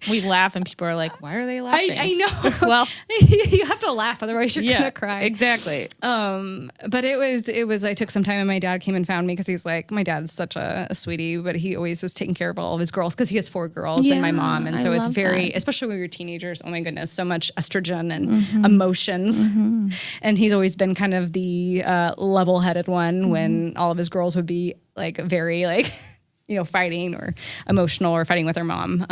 we laugh and people are like, why are they laughing? I know. Well, you have to laugh, otherwise you're gonna cry. Exactly. But it was, I took some time, and my dad came and found me, because he's like, my dad's such a sweetie, but he always is taking care of all of his girls, because he has 4 girls and my mom. And so it's very, especially when we were teenagers, oh my goodness, so much estrogen and emotions. And he's always been kind of the level-headed one when all of his girls would be like very like, fighting or emotional or fighting with her mom.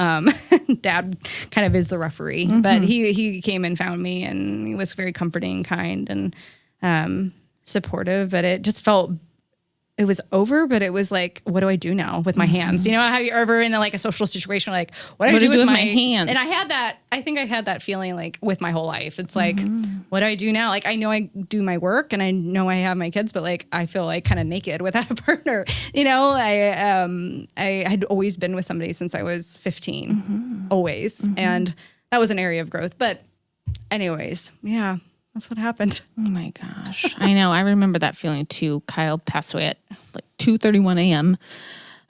Dad kind of is the referee, but he came and found me, and he was very comforting, kind, and supportive. But it just felt, it was over, but it was like, what do I do now with my hands? Have you ever in like a social situation, like, what do I do with my hands? And I think I had that feeling like with my whole life. It's like, what do I do now? Like, I know I do my work and I know I have my kids, but like, I feel like kind of naked without a partner. I had always been with somebody since I was 15, always. And that was an area of growth. But anyways, yeah. That's what happened. Oh my gosh. I know. I remember that feeling too. Kyle passed away at like 2:31 a.m.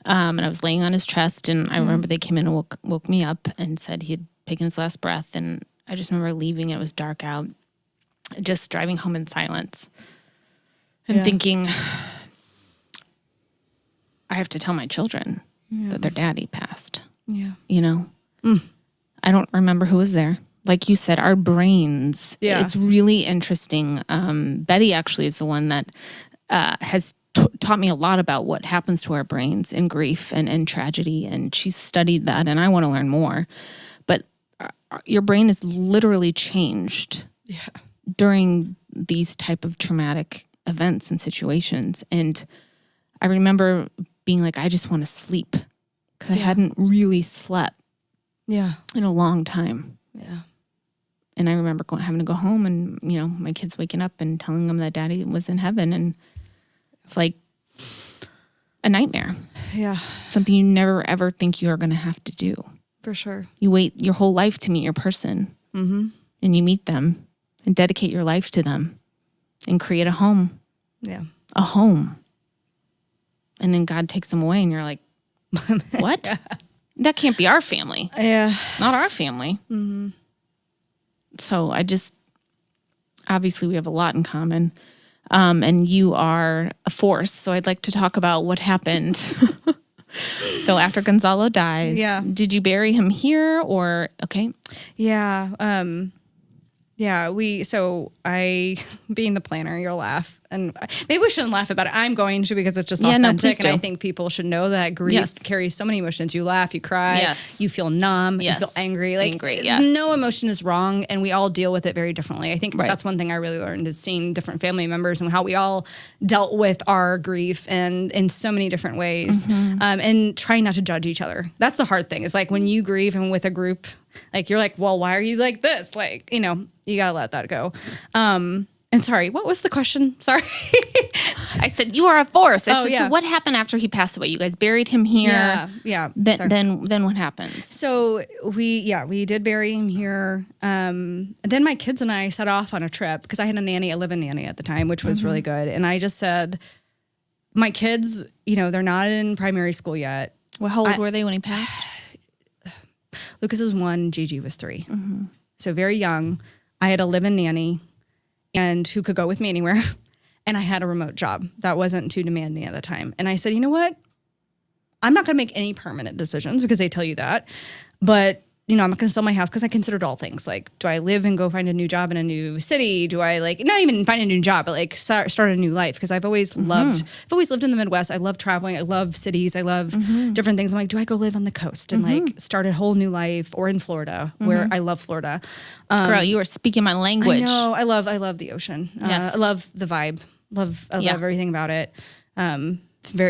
And I was laying on his chest, and I remember they came in and woke me up and said he had taken his last breath. And I just remember leaving. It was dark out, just driving home in silence and thinking, I have to tell my children that their daddy passed. Yeah. I don't remember who was there. Like you said, our brains, it's really interesting. Betty actually is the one that has taught me a lot about what happens to our brains in grief and tragedy. And she's studied that, and I want to learn more. But your brain is literally changed during these type of traumatic events and situations. And I remember being like, I just want to sleep, because I hadn't really slept in a long time. Yeah. And I remember having to go home, and, my kids waking up and telling them that daddy was in heaven. And it's like a nightmare. Yeah. Something you never, ever think you are going to have to do. For sure. You wait your whole life to meet your person. And you meet them and dedicate your life to them and create a home. Yeah. A home. And then God takes them away, and you're like, what? That can't be our family. Yeah. Not our family. So obviously we have a lot in common. And you are a force. So I'd like to talk about what happened. So after Gonzalo dies, did you bury him here or, okay? Yeah. I, being the planner, you'll laugh. And maybe we shouldn't laugh about it. I'm going to, because it's just authentic. And I think people should know that grief carries so many emotions. You laugh, you cry, you feel numb, you feel angry. No emotion is wrong, and we all deal with it very differently. I think that's one thing I really learned, is seeing different family members and how we all dealt with our grief, and in so many different ways, and trying not to judge each other. That's the hard thing. It's like when you grieve and with a group, like you're like, well, why are you like this? Like, you gotta let that go. And sorry, what was the question? Sorry. I said, you are a force. I said, yeah. so what happened after he passed away? You guys buried him here. Yeah. Then what happens? So we did bury him here. Then my kids and I set off on a trip because I had a live-in nanny at the time, which was really good. And I just said, my kids, they're not in primary school yet. Well, how old were they when he passed? Lucas was 1, Gigi was 3. So very young. I had a live-in nanny and who could go with me anywhere. And I had a remote job that wasn't too demanding at the time. And I said, you know what? I'm not going to make any permanent decisions because they tell you that. But, I'm not going to sell my house because I considered all things. Like, do I live and go find a new job in a new city? Do I not even find a new job, but start a new life? Because I've always lived in the Midwest. I love traveling. I love cities. I love different things. I'm like, do I go live on the coast and start a whole new life, or in Florida where I love Florida? Girl, you are speaking my language. I know. I love the ocean. Yes. I love the vibe. I love everything about it. I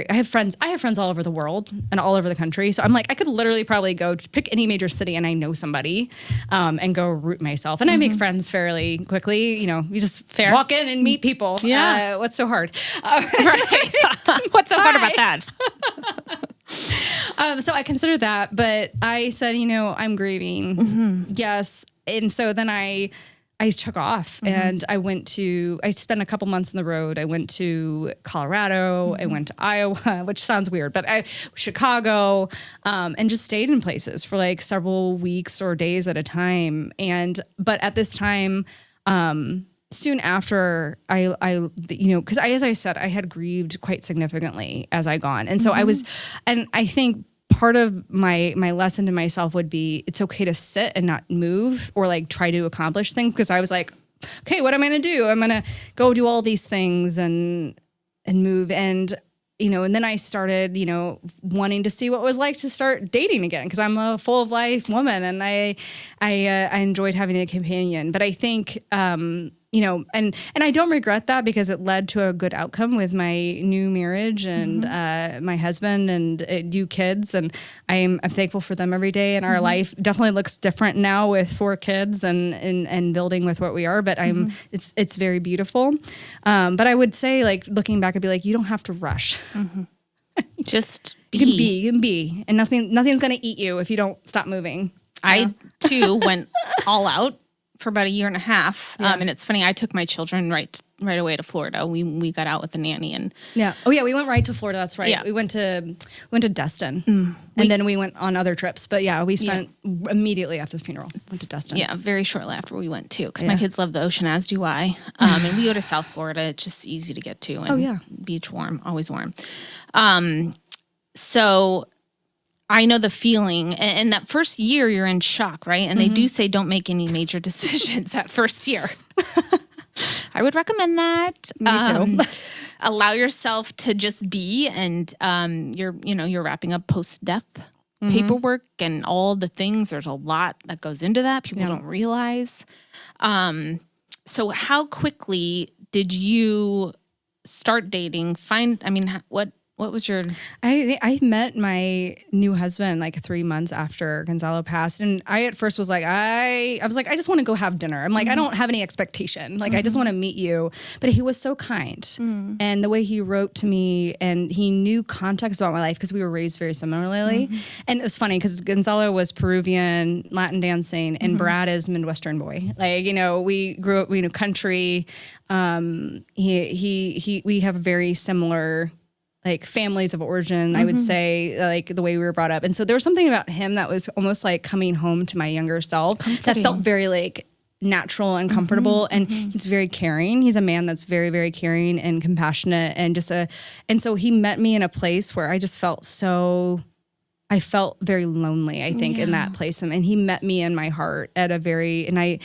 have friends all over the world and all over the country. So I'm like, I could literally probably go pick any major city and I know somebody, and go root myself. And I make friends fairly quickly. You just walk in and meet people. Yeah. What's so hard? Right. What's so hard about that? So I considered that, but I said, I'm grieving. Yes. And so then I took off and I spent a couple months on the road. I went to Colorado, I went to Iowa, which sounds weird, but Chicago, and just stayed in places for several weeks or days at a time. But at this time, soon after because as I said, I had grieved quite significantly as I gone. And so I think part of my lesson to myself would be it's okay to sit and not move or try to accomplish things, because I was like, okay, what am I going to do? I'm going to go do all these things and move. And then I started, wanting to see what it was like to start dating again, because I'm a full of life woman and I enjoyed having a companion. But I think, and I don't regret that, because it led to a good outcome with my new marriage and my husband and you kids. And I'm thankful for them every day. And our life definitely looks different now with 4 kids and building with what we are. But it's very beautiful. But I would say, looking back, I'd be like, you don't have to rush. Just be. You can be. And nothing's going to eat you if you don't stop moving. I, too, went all out for about a year and a half. And it's funny, I took my children right away to Florida. We got out with the nanny and we went right to Florida. That's right. Yeah. We went to Destin, and then we went on other trips. But we spent immediately after the funeral. Went to Destin. Yeah, very shortly after we went too, because my kids love the ocean, as do I. And we go to South Florida. It's just easy to get to. And beach warm, always warm. So I know the feeling. And that first year, you're in shock, right? And they do say don't make any major decisions that first year. I would recommend that. Me too. Allow yourself to just be, and you're wrapping up post-death paperwork and all the things. There's a lot that goes into that. People don't realize. So how quickly did you start dating? What was your... I met my new husband 3 months after Gonzalo passed. And I at first was like, I was like, I just want to go have dinner. I'm like, I don't have any expectation. I just want to meet you. But he was so kind. And the way he wrote to me, and he knew context about my life because we were raised very similarly. And it was funny because Gonzalo was Peruvian, Latin dancing, and Brad is Midwestern boy. We grew up, country. We have very similar families of origin, I would say, the way we were brought up. And so there was something about him that was almost like coming home to my younger self that felt very natural and comfortable. And he's very caring. He's a man that's very, very caring and compassionate, and and so he met me in a place where I just felt I felt very lonely, I think, in that place. And he met me in my heart at and I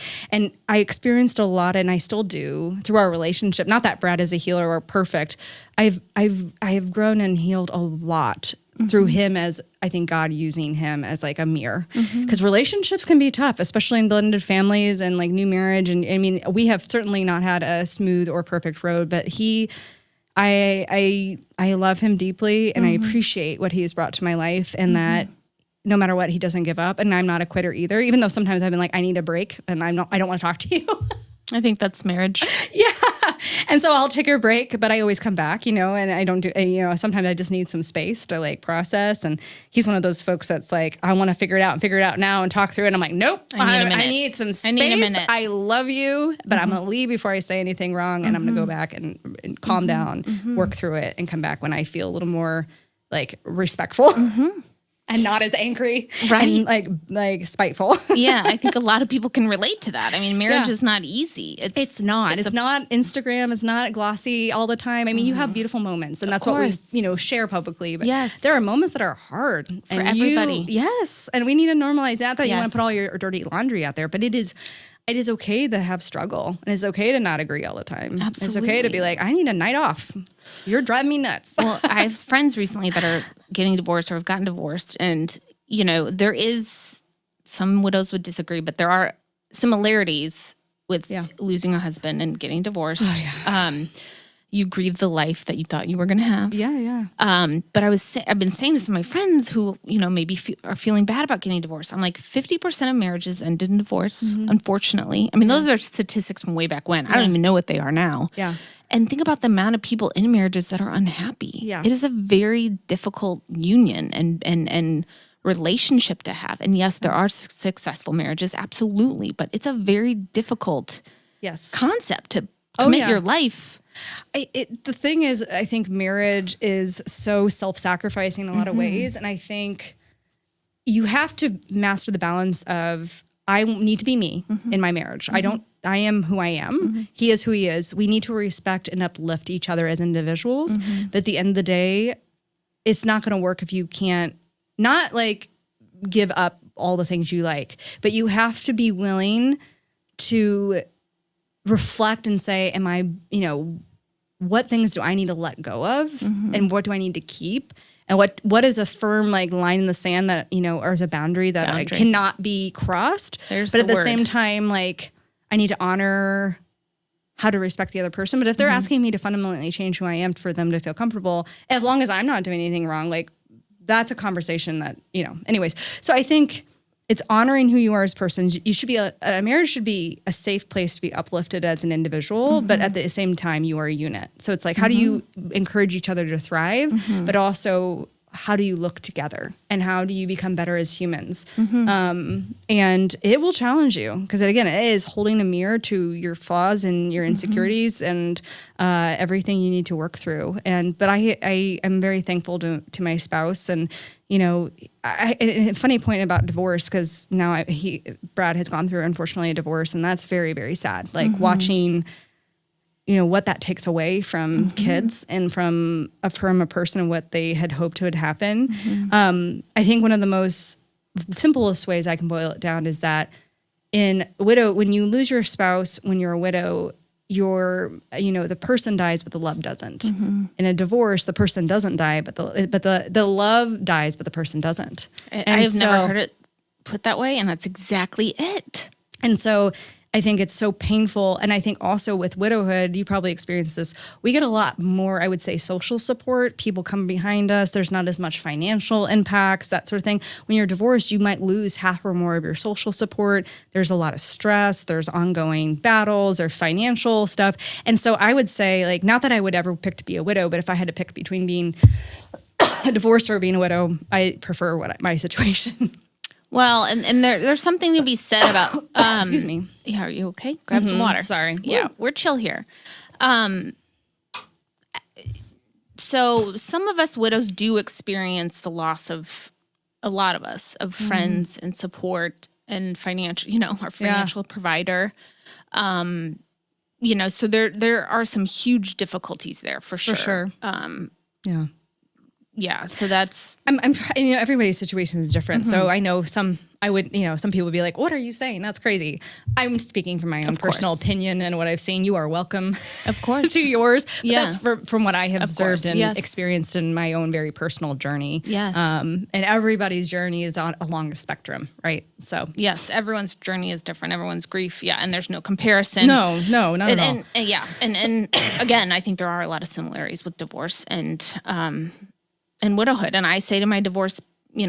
experienced a lot, and I still do, through our relationship. Not that Brad is a healer or perfect. I've grown and healed a lot through him, as I think God using him as a mirror. Because relationships can be tough, especially in blended families and new marriage. And I mean, we have certainly not had a smooth or perfect road, but I love him deeply, and I appreciate what he has brought to my life, and that no matter what, he doesn't give up. And I'm not a quitter either, even though sometimes I've been like, I need a break and I don't want to talk to you. I think that's marriage. Yeah. And so I'll take a break, but I always come back, and I don't do, sometimes I just need some space to like process. And he's one of those folks that's like, I want to figure it out now and talk through it. And I'm like, nope, I need some space. I need a minute. I love you, but I'm going to leave before I say anything wrong. And I'm going to go back and calm down, work through it, and come back when I feel a little more like respectful. And not as angry, right? And like spiteful. Yeah, I think a lot of people can relate to that. I mean, marriage is not easy. It's not. It's not Instagram. It's not glossy all the time. I mean, you have beautiful moments, and that's what we share publicly. But there are moments that are hard for everybody. Yes, and we need to normalize that. You want to put all your dirty laundry out there, but it is okay to have struggle, and it's okay to not agree all the time. Absolutely. It's okay to be like, I need a night off. You're driving me nuts. Well, I have friends recently that are getting divorced or have gotten divorced, and there is, some widows would disagree, but there are similarities with losing a husband and getting divorced. Oh, yeah. You grieve the life that you thought you were going to have. Yeah. But I've been saying to some of my friends who, maybe are feeling bad about getting divorced. I'm like, 50% of marriages ended in divorce, unfortunately. I mean, those are statistics from way back when. I don't even know what they are now. Yeah. And think about the amount of people in marriages that are unhappy. Yeah. It is a very difficult union and relationship to have. And yes, there are successful marriages, absolutely. But it's a very difficult concept to commit your life. The thing is, I think marriage is so self-sacrificing in a lot of ways. And I think you have to master the balance of, I need to be me in my marriage. I am who I am. He is who he is. We need to respect and uplift each other as individuals. But at the end of the day, it's not going to work if you can't not like give up all the things you like, but you have to be willing to reflect and say, am I, what things do I need to let go of and what do I need to keep? And what is a firm like line in the sand that, or is a boundary that cannot be crossed? But at the same time, like, I need to honor how to respect the other person. But if they're asking me to fundamentally change who I am for them to feel comfortable, as long as I'm not doing anything wrong, like that's a conversation that, anyways. So I think it's honoring who you are as a person. You should be a marriage should be a safe place to be uplifted as an individual, but at the same time, you are a unit. So it's like, how do you encourage each other to thrive, but also how do you look together and how do you become better as humans? And it will challenge you because, again, it is holding a mirror to your flaws and your insecurities and everything you need to work through. But I am very thankful to my spouse. And, a funny point about divorce, because now Brad has gone through, unfortunately, a divorce, and that's very, very sad. Like watching what that takes away from kids and from a person and what they had hoped would happen. I think one of the most simplest ways I can boil it down is that in widow, when you lose your spouse, when you're a widow, the person dies, but the love doesn't. In a divorce, the person doesn't die, but the love dies, but the person doesn't. I've never heard it put that way, and that's exactly it. And so I think it's so painful. And I think also with widowhood, you probably experienced this. We get a lot more, I would say, social support. People come behind us. There's not as much financial impacts, that sort of thing. When you're divorced, you might lose half or more of your social support. There's a lot of stress. There's ongoing battles. There's financial stuff. And so I would say, like, not that I would ever pick to be a widow, but if I had to pick between being divorced or being a widow, I prefer my situation. Well, and there's something to be said about. Excuse me. Yeah, are you okay? Grab some water. Sorry. Yeah, we're chill here. So some of us widows do experience the loss of a lot of us, of friends and support and financial, our financial provider. So there are some huge difficulties there for sure. For sure. Yeah, so that's everybody's situation is different. So I know some people would be like, "What are you saying? That's crazy." I'm speaking from my own personal opinion and what I've seen. You are welcome, of course, to yours. But that's from what I have observed and experienced in my own very personal journey. Yes, and everybody's journey is along a spectrum, right? So yes, everyone's journey is different. Everyone's grief, and there's no comparison. No, not at all. And again, I think there are a lot of similarities with divorce and widowhood. And I say to my divorced,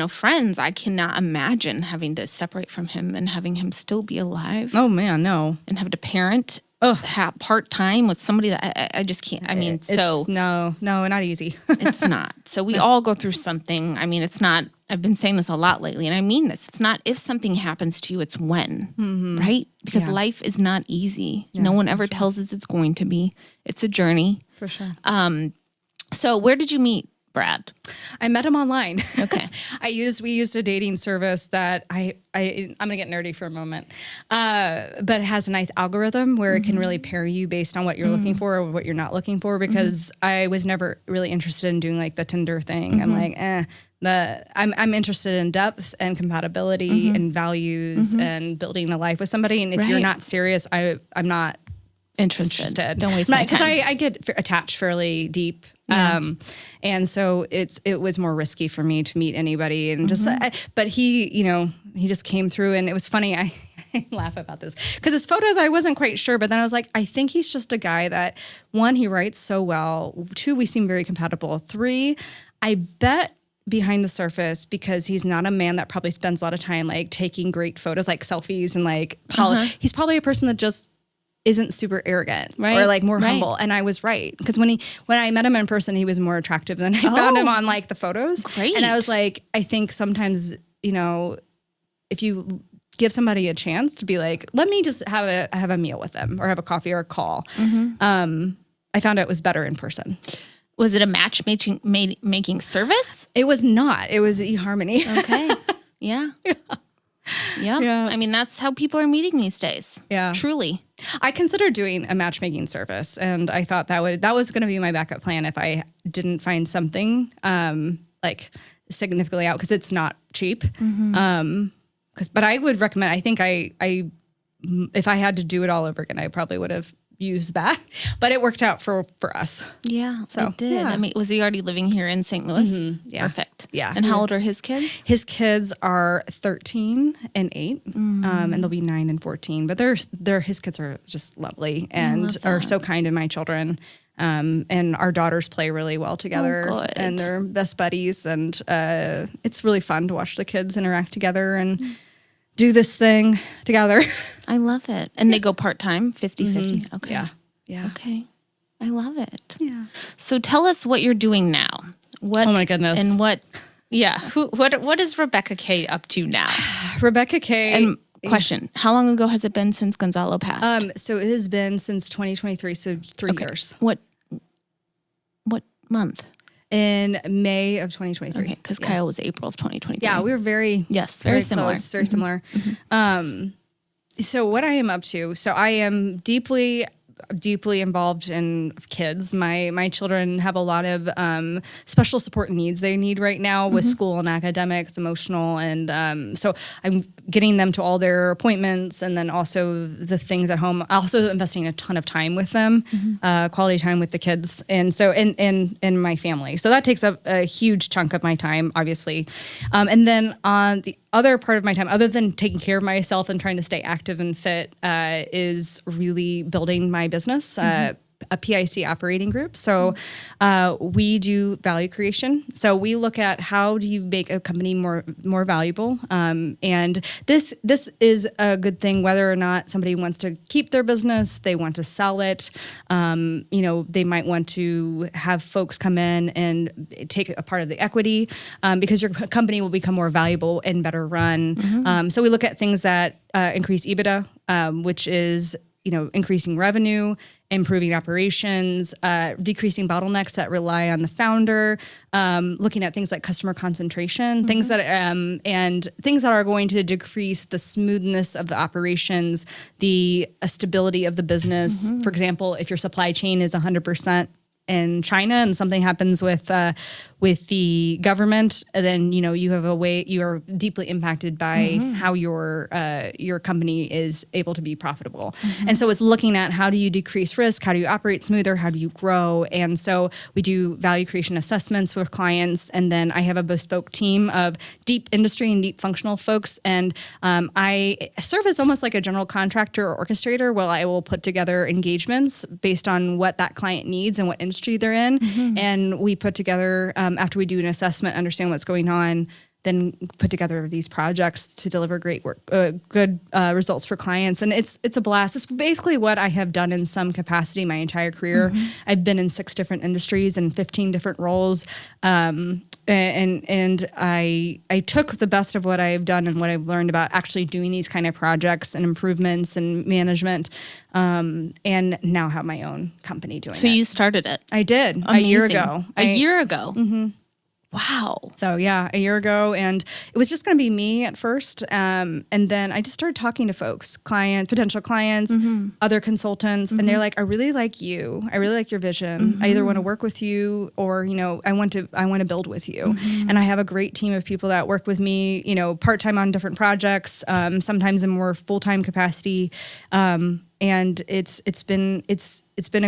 friends, I cannot imagine having to separate from him and having him still be alive. Oh man, no. And have to parent part-time with somebody that I just can't. I mean, no, not easy. It's not. So we all go through something. I mean, it's not, I've been saying this a lot lately, and I mean this. It's not if something happens to you, it's when, right? Because life is not easy. No one ever tells us it's going to be. It's a journey. For sure. So where did you meet Brad? I met him online. Okay. We used a dating service that I'm gonna get nerdy for a moment, but it has a nice algorithm where it can really pair you based on what you're looking for or what you're not looking for. Because I was never really interested in doing like the Tinder thing. I'm like, I'm interested in depth and compatibility and values and building a life with somebody. And if you're not serious, I'm not interested. Don't waste my time. Because I get attached fairly deep. And so it was more risky for me to meet anybody and just, but he just came through, and it was funny. I laugh about this because his photos, I wasn't quite sure, but then I was like, I think he's just a guy that, one, he writes so well. 2, we seem very compatible. 3, I bet behind the surface, because he's not a man that probably spends a lot of time like taking great photos, like selfies and like, he's probably a person that just isn't super arrogant, right? Or like more humble. And I was right. Because when I met him in person, he was more attractive than I found him on like the photos. Great. And I was like, I think sometimes, if you give somebody a chance to be like, let me just have a meal with them or have a coffee or a call. I found out it was better in person. Was it a matchmaking service? It was not. It was eHarmony. Okay. Yeah. Yeah. I mean, that's how people are meeting these days. Yeah. Truly. I considered doing a matchmaking service, and I thought that was going to be my backup plan if I didn't find something like significantly out, because it's not cheap. But I would recommend, I think if I had to do it all over again, I probably would have used that, but it worked out for us. Yeah, so it did. Yeah. I mean, was he already living here in St. Louis? Yeah. Perfect. Yeah. And how old are his kids? His kids are 13 and 8, and they'll be 9 and 14. But his kids are just lovely and are so kind to my children. And our daughters play really well together, and they're best buddies. And it's really fun to watch the kids interact together and do this thing together. I love it. And they go part-time, 50-50? Okay. Yeah. Okay. I love it. Yeah. So tell us what you're doing now. Oh my goodness. And what is Rebecca K up to now? Rebecca K. And question, how long ago has it been since Gonzalo passed? So it has been since 2023, so 3 years. What month? In May of 2023. Okay, because Kyle was April of 2023. Yeah, we were very similar. Close, very similar. So what I am up to, so I am deeply involved in kids. My children have a lot of special support needs they need right now with school and academics, emotional, and so I'm getting them to all their appointments, and then also the things at home. Also investing a ton of time with them, quality time with the kids, and so in my family. So that takes up a huge chunk of my time, obviously. And then on the other part of my time, other than taking care of myself and trying to stay active and fit, is really building my business, a PIC operating group. So we do value creation. So we look at how do you make a company more valuable. And this is a good thing, whether or not somebody wants to keep their business, they want to sell it. They might want to have folks come in and take a part of the equity, because your company will become more valuable and better run. So we look at things that increase EBITDA, which is increasing revenue, improving operations, decreasing bottlenecks that rely on the founder, looking at things like customer concentration, things that and things that are going to decrease the smoothness of the operations, the stability of the business. For example, if your supply chain is 100% in China and something happens with the government, then you have you are deeply impacted by how your company is able to be profitable. And so it's looking at how do you decrease risk, how do you operate smoother, how do you grow. And so we do value creation assessments with clients, and then I have a bespoke team of deep industry and deep functional folks, and I serve as almost like a general contractor or orchestrator, where I will put together engagements based on what that client needs and what industry they're in. And we put together, after we do an assessment, understand what's going on, then put together these projects to deliver great work, good results for clients. And it's a blast. It's basically what I have done in some capacity my entire career. I've been in 6 different industries and 15 different roles. And I took the best of what I've done and what I've learned about actually doing these kind of projects and improvements and management, and now have my own company doing it. So you started it? I did. Amazing. A year ago. A year ago? Mm-hmm. Wow. So yeah, a year ago, and it was just going to be me at first, and then I just started talking to folks, potential clients, other consultants, and they're like, "I really like you. I really like your vision. I either want to work with you, or I want to build with you." And I have a great team of people that work with me, part time on different projects, sometimes in more full time capacity, and it's been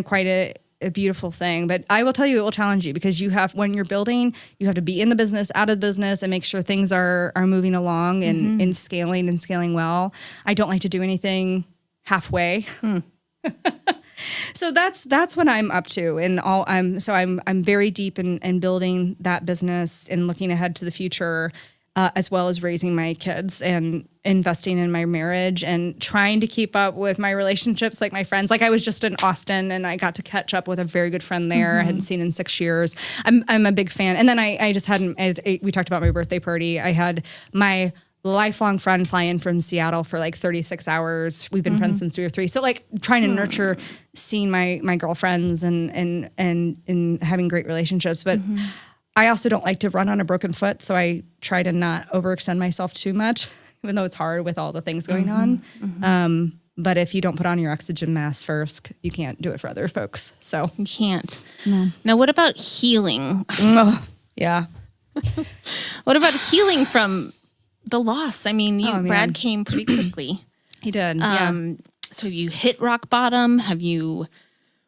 quite a beautiful thing. But I will tell you, it will challenge you, because when you're building, you have to be in the business, out of the business, and make sure things are moving along and scaling well. I don't like to do anything halfway. So that's what I'm up to, and I'm very deep in building that business and looking ahead to the future, as well as raising my kids and investing in my marriage and trying to keep up with my relationships, like my friends. Like I was just in Austin and I got to catch up with a very good friend there I hadn't seen in 6 years. I'm a big fan. And then I just had, we talked about my birthday party. I had my lifelong friend fly in from Seattle for like 36 hours. We've been friends since we were 3. So like trying to nurture seeing my girlfriends and having great relationships. But I also don't like to run on a broken foot, so I try to not overextend myself too much, even though it's hard with all the things going on. But if you don't put on your oxygen mask first, you can't do it for other folks. So you can't. No. Now, what about healing? Yeah. What about healing from the loss? I mean, Brad came pretty quickly. He did. So you hit rock bottom.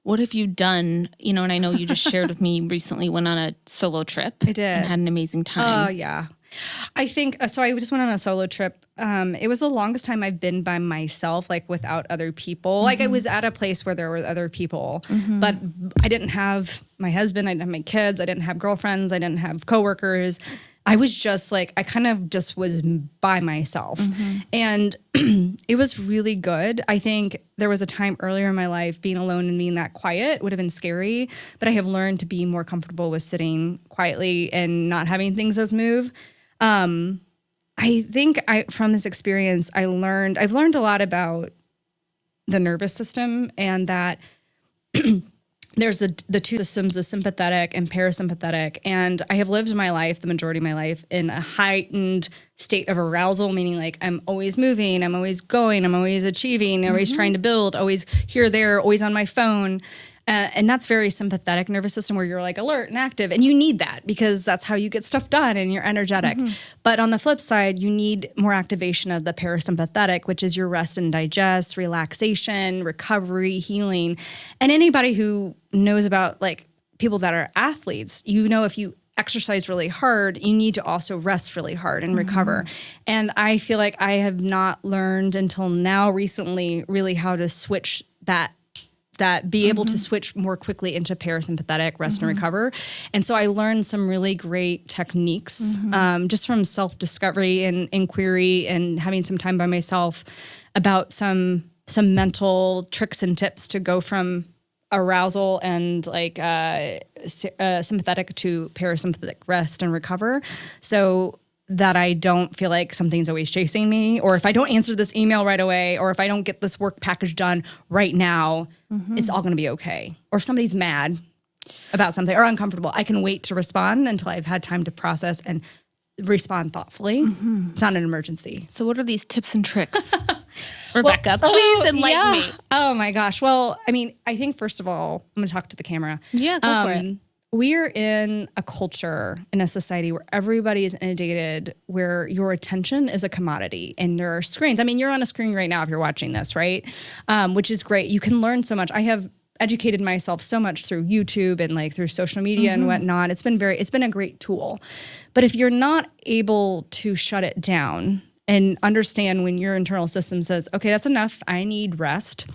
What have you done? And I know you just shared with me recently went on a solo trip. I did. And had an amazing time. Oh, yeah. I think, so I just went on a solo trip. It was the longest time I've been by myself, like without other people. Like I was at a place where there were other people, but I didn't have my husband, I didn't have my kids, I didn't have girlfriends, I didn't have coworkers. I was just like, I kind of just was by myself. And it was really good. I think there was a time earlier in my life being alone and being that quiet would have been scary, but I have learned to be more comfortable with sitting quietly and not having things as move. I think from this experience, I've learned a lot about the nervous system, and that there's the 2 systems, the sympathetic and parasympathetic. And I have lived my life, the majority of my life, in a heightened state of arousal, meaning like I'm always moving, I'm always going, I'm always achieving, always trying to build, always here, there, always on my phone. And that's very sympathetic nervous system, where you're like alert and active, and you need that because that's how you get stuff done and you're energetic. But on the flip side, you need more activation of the parasympathetic, which is your rest and digest, relaxation, recovery, healing. And anybody who knows about like people that are athletes, if you exercise really hard, you need to also rest really hard and recover. And I feel like I have not learned until now recently really how to switch that be able to switch more quickly into parasympathetic, rest and recover. And so I learned some really great techniques just from self-discovery and inquiry and having some time by myself about some mental tricks and tips to go from arousal and like sympathetic to parasympathetic rest and recover. So that I don't feel like something's always chasing me, or if I don't answer this email right away, or if I don't get this work package done right now, it's all going to be okay. Or if somebody's mad about something or uncomfortable, I can wait to respond until I've had time to process and respond thoughtfully. It's not an emergency. So what are these tips and tricks? Rebecca, please enlighten me. Oh my gosh. Well, I mean, I think first of all, I'm going to talk to the camera. Yeah, go for it. We're in a culture, in a society where everybody is inundated, where your attention is a commodity, and there are screens. I mean, you're on a screen right now if you're watching this, right? Which is great. You can learn so much. I have educated myself so much through YouTube and like through social media and whatnot. It's been a great tool. But if you're not able to shut it down and understand when your internal system says, okay, that's enough, I need rest,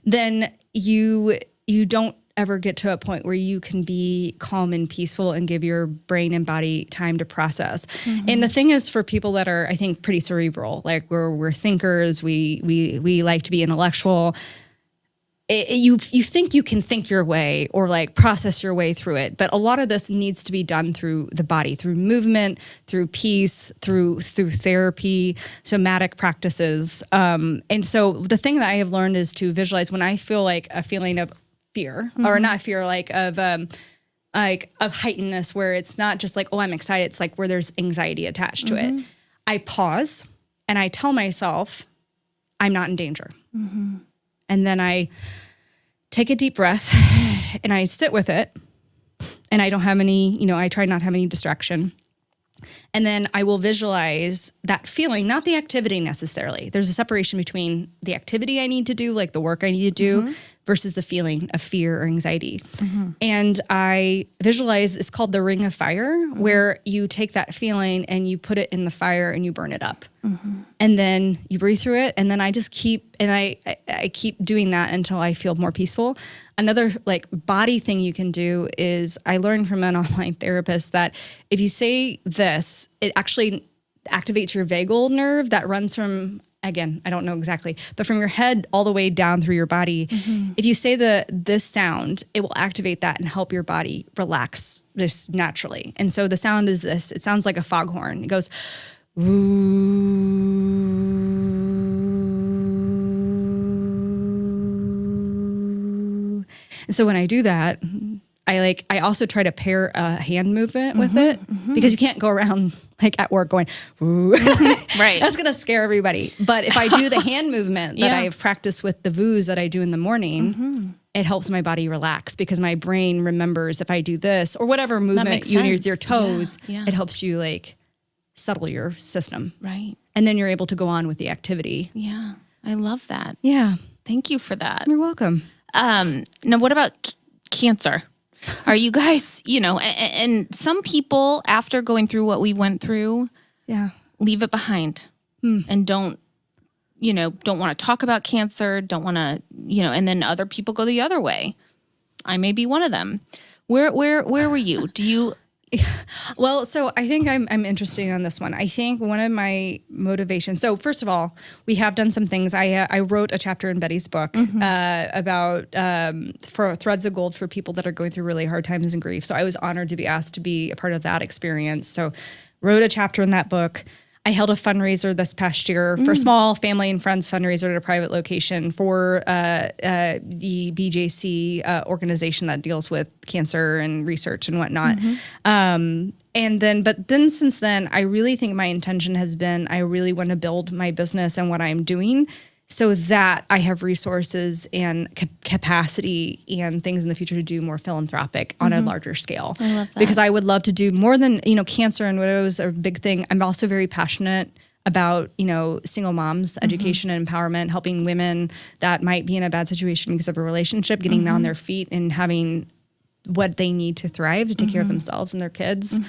then you don't ever get to a point where you can be calm and peaceful and give your brain and body time to process. And the thing is, for people that are, I think, pretty cerebral, like we're thinkers, we like to be intellectual. You think you can think your way or like process your way through it, but a lot of this needs to be done through the body, through movement, through peace, through therapy, somatic practices. And so the thing that I have learned is to visualize when I feel like a feeling of fear, or not fear, like of heightenedness, where it's not just like, oh, I'm excited. It's like where there's anxiety attached to it. I pause and I tell myself, I'm not in danger. And then I take a deep breath and I sit with it, and I don't have any, I try not to have any distraction. And then I will visualize that feeling, not the activity necessarily. There's a separation between the activity I need to do, like the work I need to do, versus the feeling of fear or anxiety. And I visualize, it's called the ring of fire, where you take that feeling and you put it in the fire and you burn it up. And then you breathe through it. And then I just keep, and I keep doing that until I feel more peaceful. Another like body thing you can do is, I learned from an online therapist that if you say this, it actually activates your vagal nerve that runs from, again, I don't know exactly, but from your head all the way down through your body. If you say this sound, it will activate that and help your body relax just naturally. And so the sound is this. It sounds like a foghorn. It goes, ooh. And so when I do that, I also try to pair a hand movement with it, because you can't go around like at work going, ooh. Right. That's going to scare everybody. But if I do the hand movement that I've practiced with the voos that I do in the morning, it helps my body relax, because my brain remembers if I do this or whatever movement you use your toes, it helps you like settle your system. Right. And then you're able to go on with the activity. Yeah. I love that. Yeah. Thank you for that. You're welcome. Now, what about cancer? Are you guys, and some people, after going through what we went through, leave it behind and don't want to talk about cancer, don't want to, and then other people go the other way. I may be one of them. Where were you? Do you? Well, so I think I'm interested on this one. I think one of my motivations. So first of all, we have done some things. I wrote a chapter in Betty's book about for Threads of Gold for people that are going through really hard times and grief. So I was honored to be asked to be a part of that experience. So wrote a chapter in that book. I held a fundraiser this past year for a small family and friends fundraiser at a private location for the BJC organization that deals with cancer and research and whatnot. But then since then, I really think my intention has been, I really want to build my business and what I'm doing so that I have resources and capacity and things in the future to do more philanthropic on a larger scale. I love that. Because I would love to do more than, cancer and widows are a big thing. I'm also very passionate about, single moms, education and empowerment, helping women that might be in a bad situation because of a relationship, getting them on their feet and having what they need to thrive to take care of themselves and their kids.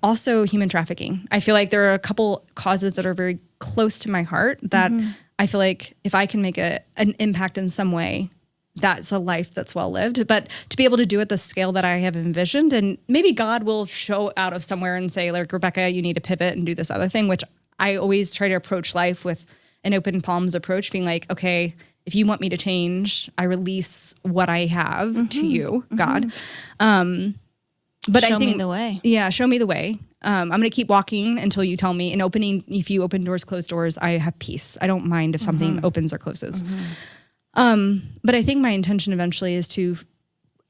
Also human trafficking. I feel like there are a couple causes that are very close to my heart that I feel like if I can make an impact in some way, that's a life that's well lived. But to be able to do it the scale that I have envisioned, and maybe God will show out of somewhere and say, like, Rebecca, you need to pivot and do this other thing, which I always try to approach life with an open palms approach, being like, okay, if you want me to change, I release what I have to you, God. But show I think me the way. Yeah, show me the way. I'm going to keep walking until you tell me. And if you open doors, close doors, I have peace. I don't mind if something opens or closes. But I think my intention eventually is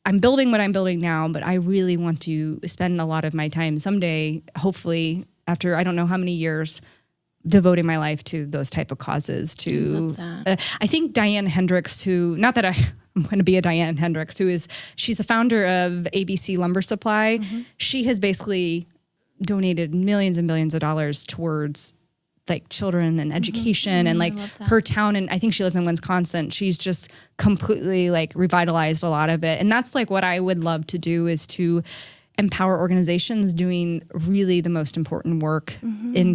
I'm building what I'm building now, but I really want to spend a lot of my time someday, hopefully after I don't know how many years, devoting my life to those type of causes. I think Diane Hendricks, not that I'm going to be a Diane Hendricks, she's a founder of ABC Lumber Supply. She has basically donated millions and billions of dollars towards like children and education and like her town. And I think she lives in Wisconsin. She's just completely like revitalized a lot of it. And that's like what I would love to do, is to empower organizations doing really the most important work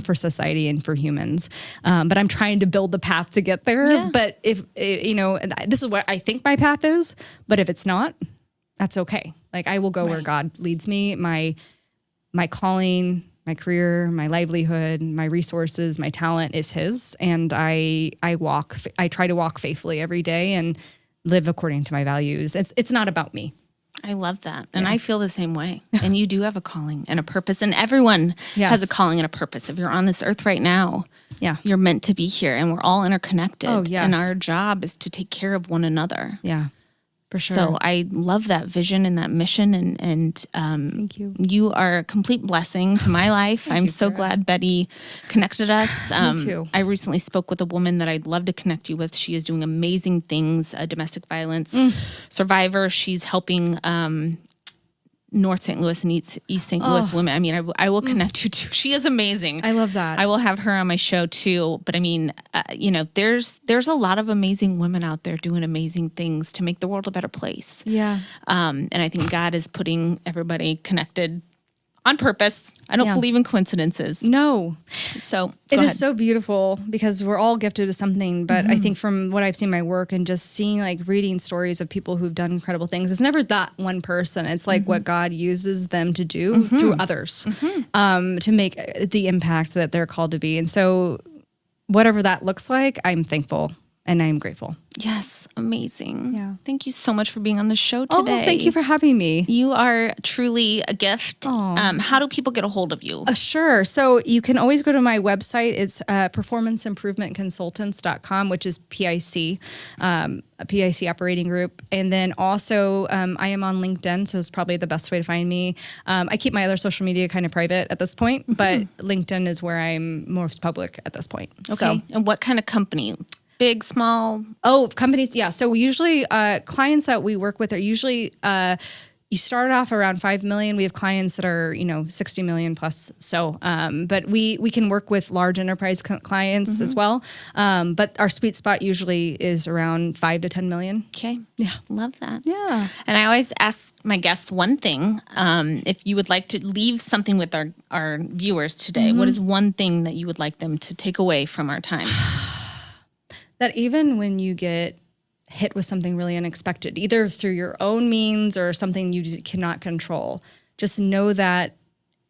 for society and for humans. But I'm trying to build the path to get there. Yeah. But if, this is what I think my path is, but if it's not, that's okay. Like I will go where God leads me. My calling, my career, my livelihood, my resources, my talent is His. And I try to walk faithfully every day and live according to my values. It's not about me. I love that. And I feel the same way. And you do have a calling and a purpose. And everyone has a calling and a purpose. If you're on this earth right now, you're meant to be here. And we're all interconnected. Oh, yes. And our job is to take care of one another. Yeah, for sure. So I love that vision and that mission. And thank you. You are a complete blessing to my life. I'm so glad Betty connected us. Me too. I recently spoke with a woman that I'd love to connect you with. She is doing amazing things, a domestic violence survivor. She's helping North St. Louis and East St. Louis women. I mean, I will connect you to. She is amazing. I love that. I will have her on my show too. But I mean, there's a lot of amazing women out there doing amazing things to make the world a better place. Yeah. And I think God is putting everybody connected on purpose. I don't believe in coincidences. No. So it is so beautiful because we're all gifted with something. But I think from what I've seen in my work and just seeing, like, reading stories of people who've done incredible things, it's never that one person. It's like what God uses them to do through others to make the impact that they're called to be. And so whatever that looks like, I'm thankful and I'm grateful. Yes, amazing. Yeah. Today. So much for being on the show today. Oh, thank you for having me. You are truly a gift. How do people get a hold of you? Sure. So you can always go to my website. It's performanceimprovementconsultants.com, which is PIC, a PIC operating group. And then also I am on LinkedIn, so it's probably the best way to find me. I keep my other social media kind of private at this point, but LinkedIn is where I'm most public at this point. Okay. So, and what kind of company? Big, small? Oh, companies. Yeah. So we usually, clients that we work with are usually, you start off around 5 million. We have clients that are, 60 million plus. So, but we can work with large enterprise clients as well. But our sweet spot usually is around 5 to 10 million. Okay. Yeah. Love that. Yeah. And I always ask my guests one thing. If you would like to leave something with our viewers today, what is one thing that you would like them to take away from our time? That even when you get hit with something really unexpected, either through your own means or something you cannot control, just know that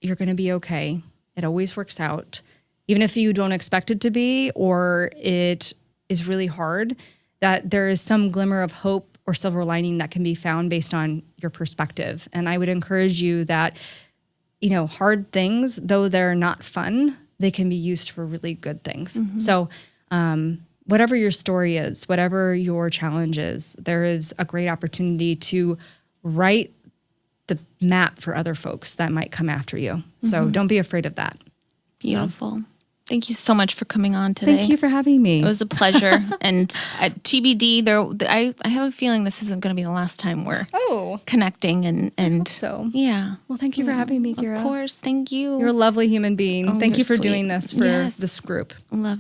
you're going to be okay. It always works out. Even if you don't expect it to be, or it is really hard, that there is some glimmer of hope or silver lining that can be found based on your perspective. And I would encourage you that, hard things, though they're not fun, they can be used for really good things. So, whatever your story is, whatever your challenge is, there is a great opportunity to write the map for other folks that might come after you. So don't be afraid of that. Beautiful. Thank you so much for coming on today. Thank you for having me. It was a pleasure. And at TBD, I have a feeling this isn't going to be the last time we're connecting. And so, yeah. Well, thank you for having me, Kira. Of course. Thank you. You're a lovely human being. Oh, thank you for sweet. doing this for this group.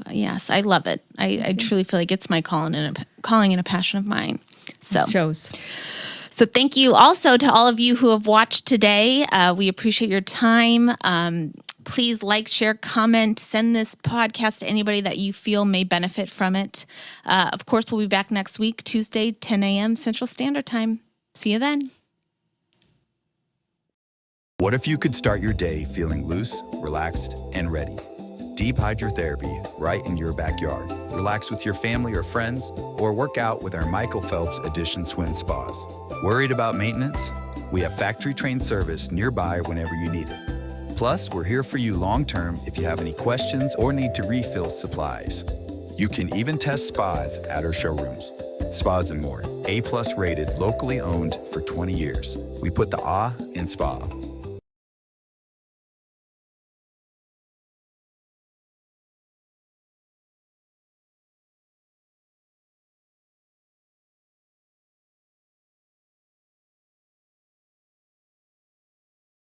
Yes, I love it. I truly feel like it's my calling and a passion of mine. So it shows. So thank you also to all of you who have watched today. We appreciate your time. Please like, share, comment, send this podcast to anybody that you feel may benefit from it. Of course, we'll be back next week, Tuesday, 10 a.m. Central Standard Time. See you then. What if you could start your day feeling loose, relaxed, and ready? Deep hydrotherapy right in your backyard. Relax with your family or friends, or work out with our Michael Phelps Edition Swim Spas. Worried about maintenance? We have factory-trained service nearby whenever you need it. Plus, we're here for you long-term if you have any questions or need to refill supplies. You can even test spas at our showrooms. Spas and More, A+ rated, locally owned for 20 years. We put the in spa.